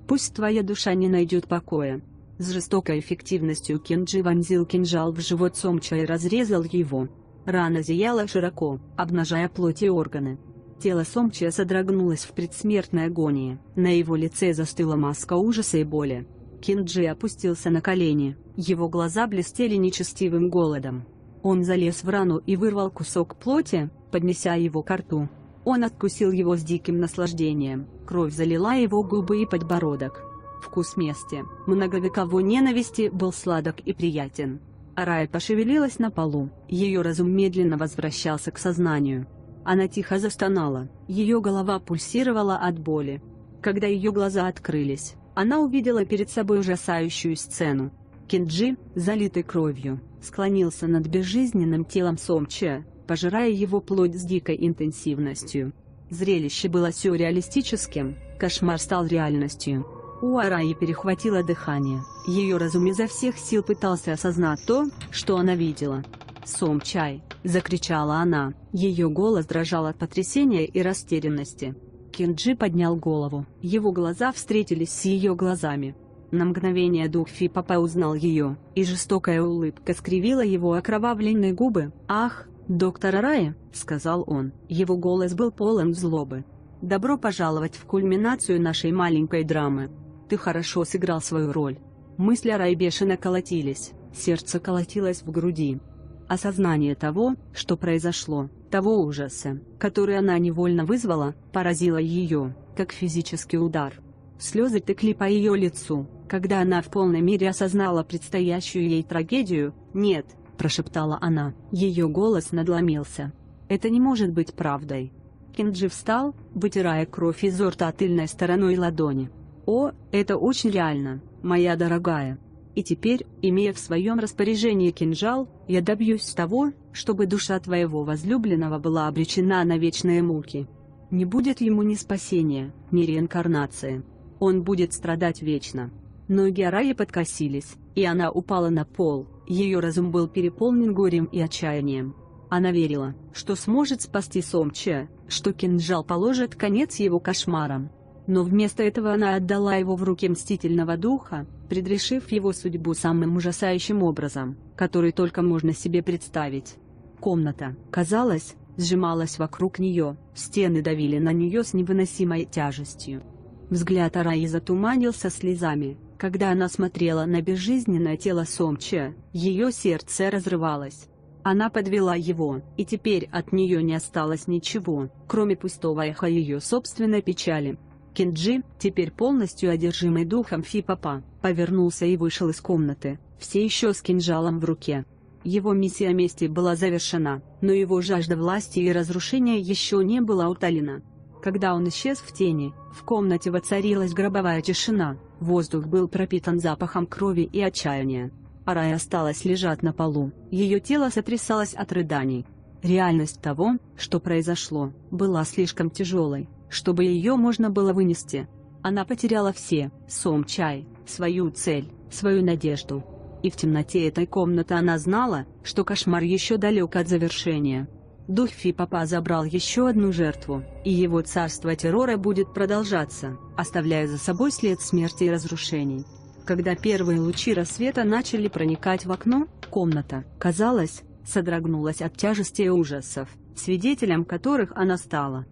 «Пусть твоя душа не найдет покоя». С жестокой эффективностью Кинджи вонзил кинжал в живот Сомча и разрезал его. Рана зияла широко, обнажая плоть и органы. Тело Сомча содрогнулось в предсмертной агонии, на его лице застыла маска ужаса и боли. Кинджи опустился на колени, его глаза блестели нечестивым голодом. Он залез в рану и вырвал кусок плоти, поднеся его ко рту. Он откусил его с диким наслаждением, кровь залила его губы и подбородок. Вкус мести, многовековой ненависти был сладок и приятен. Арая пошевелилась на полу, ее разум медленно возвращался к сознанию. Она тихо застонала, ее голова пульсировала от боли. Когда ее глаза открылись, она увидела перед собой ужасающую сцену. Кенджи, залитый кровью, склонился над безжизненным телом Сомча, пожирая его плоть с дикой интенсивностью. Зрелище было сюрреалистическим, кошмар стал реальностью. У Араи перехватило дыхание, ее разум изо всех сил пытался осознать то, что она видела. «Сомчай!» – закричала она, ее голос дрожал от потрясения и растерянности. Кенджи поднял голову, его глаза встретились с ее глазами. На мгновение дух Фи-Папа узнал ее, и жестокая улыбка скривила его окровавленные губы. «Ах, доктор Арая!» – сказал он, его голос был полон злобы. «Добро пожаловать в кульминацию нашей маленькой драмы. Ты хорошо сыграл свою роль». Мысли Араи бешено колотились, сердце колотилось в груди. Осознание того, что произошло, того ужаса, который она невольно вызвала, поразило ее, как физический удар. Слезы текли по ее лицу, когда она в полной мере осознала предстоящую ей трагедию. «Нет», – прошептала она, ее голос надломился. «Это не может быть правдой». Кенджи встал, вытирая кровь изо рта тыльной стороной ладони. «О, это очень реально, моя дорогая. И теперь, имея в своем распоряжении кинжал, я добьюсь того, чтобы душа твоего возлюбленного была обречена на вечные муки. Не будет ему ни спасения, ни реинкарнации. Он будет страдать вечно». Ноги Араи подкосились, и она упала на пол, ее разум был переполнен горем и отчаянием. Она верила, что сможет спасти Сомча, что кинжал положит конец его кошмарам. Но вместо этого она отдала его в руки мстительного духа, предрешив его судьбу самым ужасающим образом, который только можно себе представить. Комната, казалось, сжималась вокруг нее, стены давили на нее с невыносимой тяжестью. Взгляд Араи затуманился слезами, когда она смотрела на безжизненное тело Сомча, ее сердце разрывалось. Она подвела его, и теперь от нее не осталось ничего, кроме пустого эха ее собственной печали. Кенджи, теперь полностью одержимый духом Фи-Папа, повернулся и вышел из комнаты, все еще с кинжалом в руке. Его миссия мести была завершена, но его жажда власти и разрушения еще не была утолена. Когда он исчез в тени, в комнате воцарилась гробовая тишина, воздух был пропитан запахом крови и отчаяния. Арая осталась лежать на полу, ее тело сотрясалось от рыданий. Реальность того, что произошло, была слишком тяжелой, чтобы ее можно было вынести. Она потеряла все: Сомчай, свою цель, свою надежду. И в темноте этой комнаты она знала, что кошмар еще далек от завершения. Дух Фи-Папа забрал еще одну жертву, и его царство террора будет продолжаться, оставляя за собой след смерти и разрушений. Когда первые лучи рассвета начали проникать в окно, комната, казалось, содрогнулась от тяжести и ужасов, свидетелем которых она стала.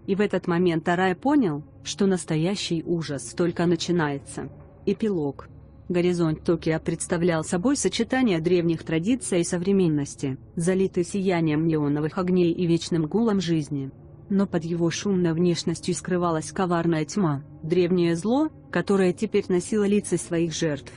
И в этот момент Арая понял, что настоящий ужас только начинается. Эпилог. Горизонт Токио представлял собой сочетание древних традиций и современности, залитый сиянием неоновых огней и вечным гулом жизни. Но под его шумной внешностью скрывалась коварная тьма, древнее зло, которое теперь носило лица своих жертв.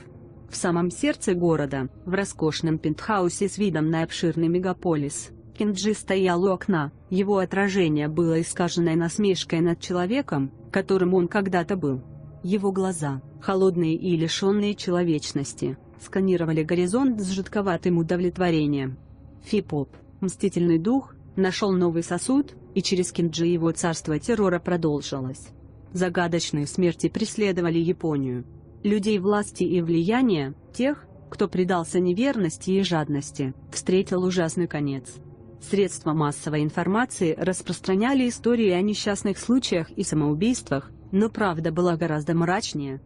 В самом сердце города, в роскошном пентхаусе с видом на обширный мегаполис, Кенджи стоял у окна, его отражение было искаженной насмешкой над человеком, которым он когда-то был. Его глаза, холодные и лишенные человечности, сканировали горизонт с жутковатым удовлетворением. Фи-Поп, мстительный дух, нашел новый сосуд, и через Кенджи его царство террора продолжилось. Загадочные смерти преследовали Японию. Людей власти и влияния, тех, кто предался неверности и жадности, встретил ужасный конец. Средства массовой информации распространяли истории о несчастных случаях и самоубийствах, но правда была гораздо мрачнее.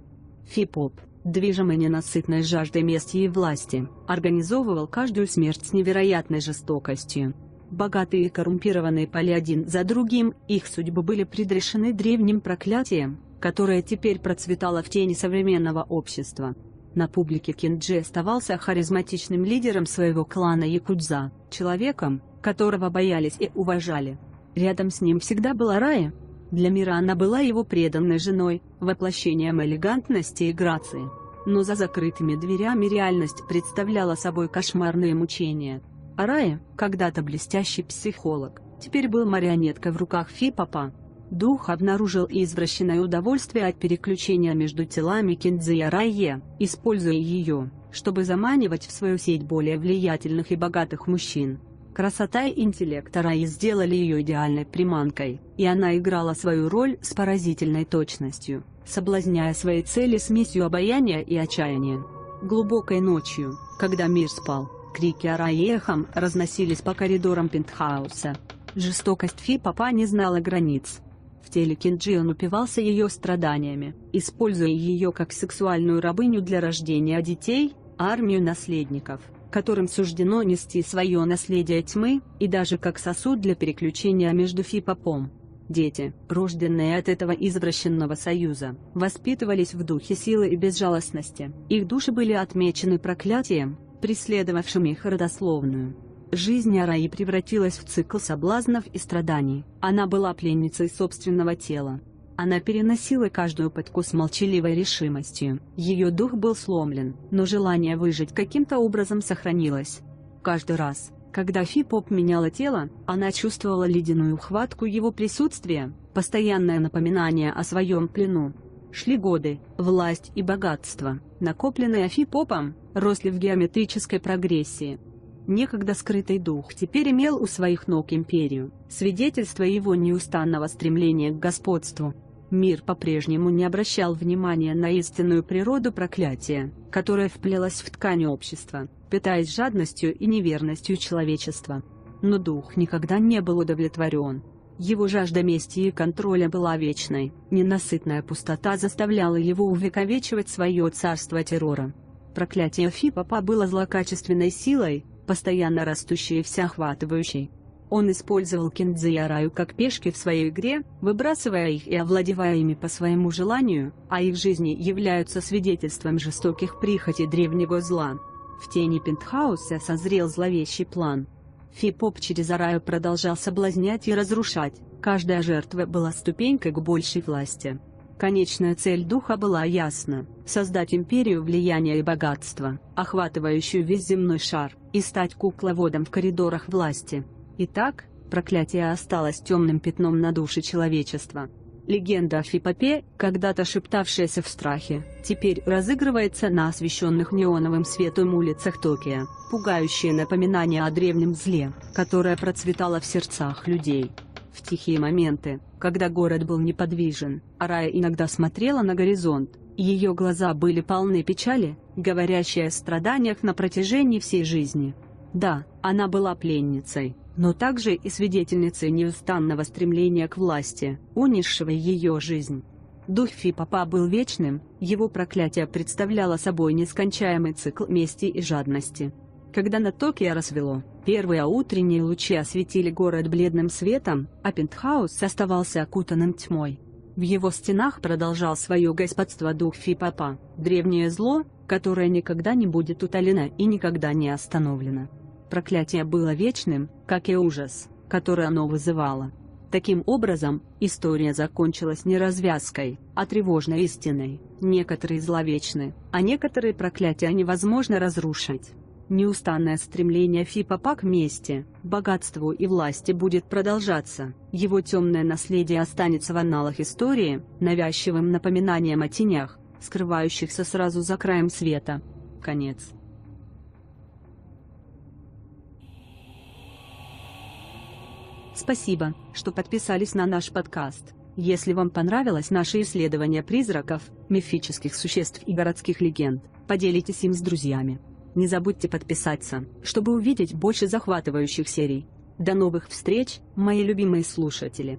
Фи-Поп, движимый ненасытной жаждой мести и власти, организовывал каждую смерть с невероятной жестокостью. Богатые и коррумпированные пали один за другим, их судьбы были предрешены древним проклятием, которое теперь процветало в тени современного общества. На публике Кенджи оставался харизматичным лидером своего клана Якудза, человеком, которого боялись и уважали. Рядом с ним всегда была Арая. Для мира она была его преданной женой, воплощением элегантности и грации. Но за закрытыми дверями реальность представляла собой кошмарные мучения. Арая, когда-то блестящий психолог, теперь был марионеткой в руках Фи-Папа. Дух обнаружил извращенное удовольствие от переключения между телами Киндзи и Арайе, используя ее, чтобы заманивать в свою сеть более влиятельных и богатых мужчин. Красота и интеллект Араи сделали ее идеальной приманкой, и она играла свою роль с поразительной точностью, соблазняя свои цели смесью обаяния и отчаяния. Глубокой ночью, когда мир спал, крики Араи эхом разносились по коридорам пентхауса. Жестокость Фи-Папа не знала границ. В теле Кинджи он упивался ее страданиями, используя ее как сексуальную рабыню для рождения детей, армию наследников, которым суждено нести свое наследие тьмы, и даже как сосуд для переключения между Фи-Папом. Дети, рожденные от этого извращенного союза, воспитывались в духе силы и безжалостности. Их души были отмечены проклятием, преследовавшим их родословную. Жизнь Араи превратилась в цикл соблазнов и страданий. Она была пленницей собственного тела. Она переносила каждую пытку с молчаливой решимостью. Ее дух был сломлен, но желание выжить каким-то образом сохранилось. Каждый раз, когда Фи-Поп меняла тело, она чувствовала ледяную хватку его присутствия, постоянное напоминание о своем плену. Шли годы, власть и богатство, накопленные Фи-Попом, росли в геометрической прогрессии. Некогда скрытый дух теперь имел у своих ног империю, свидетельство его неустанного стремления к господству. Мир по-прежнему не обращал внимания на истинную природу проклятия, которая вплелась в ткань общества, питаясь жадностью и неверностью человечества. Но дух никогда не был удовлетворен. Его жажда мести и контроля была вечной, ненасытная пустота заставляла его увековечивать свое царство террора. Проклятие Фи-Папа было злокачественной силой, постоянно растущей и всеохватывающей. Он использовал Киндзи и Араю как пешки в своей игре, выбрасывая их и овладевая ими по своему желанию, а их жизни являются свидетельством жестоких прихотей древнего зла. В тени пентхауса созрел зловещий план. Фи-Поп через Араю продолжал соблазнять и разрушать, каждая жертва была ступенькой к большей власти. Конечная цель духа была ясна – создать империю влияния и богатства, охватывающую весь земной шар, и стать кукловодом в коридорах власти. Итак, проклятие осталось темным пятном на душе человечества. Легенда о Фи-Попе, когда-то шептавшаяся в страхе, теперь разыгрывается на освещенных неоновым светом улицах Токио, пугающее напоминание о древнем зле, которое процветало в сердцах людей. В тихие моменты, когда город был неподвижен, Арая иногда смотрела на горизонт, и ее глаза были полны печали, говорящей о страданиях на протяжении всей жизни. Да, она была пленницей, но также и свидетельницей неустанного стремления к власти, унесшего ее жизнь. Дух Фи-Папа был вечным, его проклятие представляло собой нескончаемый цикл мести и жадности. Когда на Токио рассвело, первые утренние лучи осветили город бледным светом, а пентхаус оставался окутанным тьмой. В его стенах продолжал свое господство дух Фи-Папа, древнее зло, которое никогда не будет утолено и никогда не остановлено. Проклятие было вечным, как и ужас, который оно вызывало. Таким образом, история закончилась не развязкой, а тревожной истиной. Некоторые зла вечны, а некоторые проклятия невозможно разрушить. Неустанное стремление Фи-Папа к мести, богатству и власти будет продолжаться. Его темное наследие останется в анналах истории, навязчивым напоминанием о тенях, скрывающихся сразу за краем света. Конец. Спасибо, что подписались на наш подкаст. Если вам понравилось наше исследование призраков, мифических существ и городских легенд, поделитесь им с друзьями. Не забудьте подписаться, чтобы увидеть больше захватывающих серий. До новых встреч, мои любимые слушатели!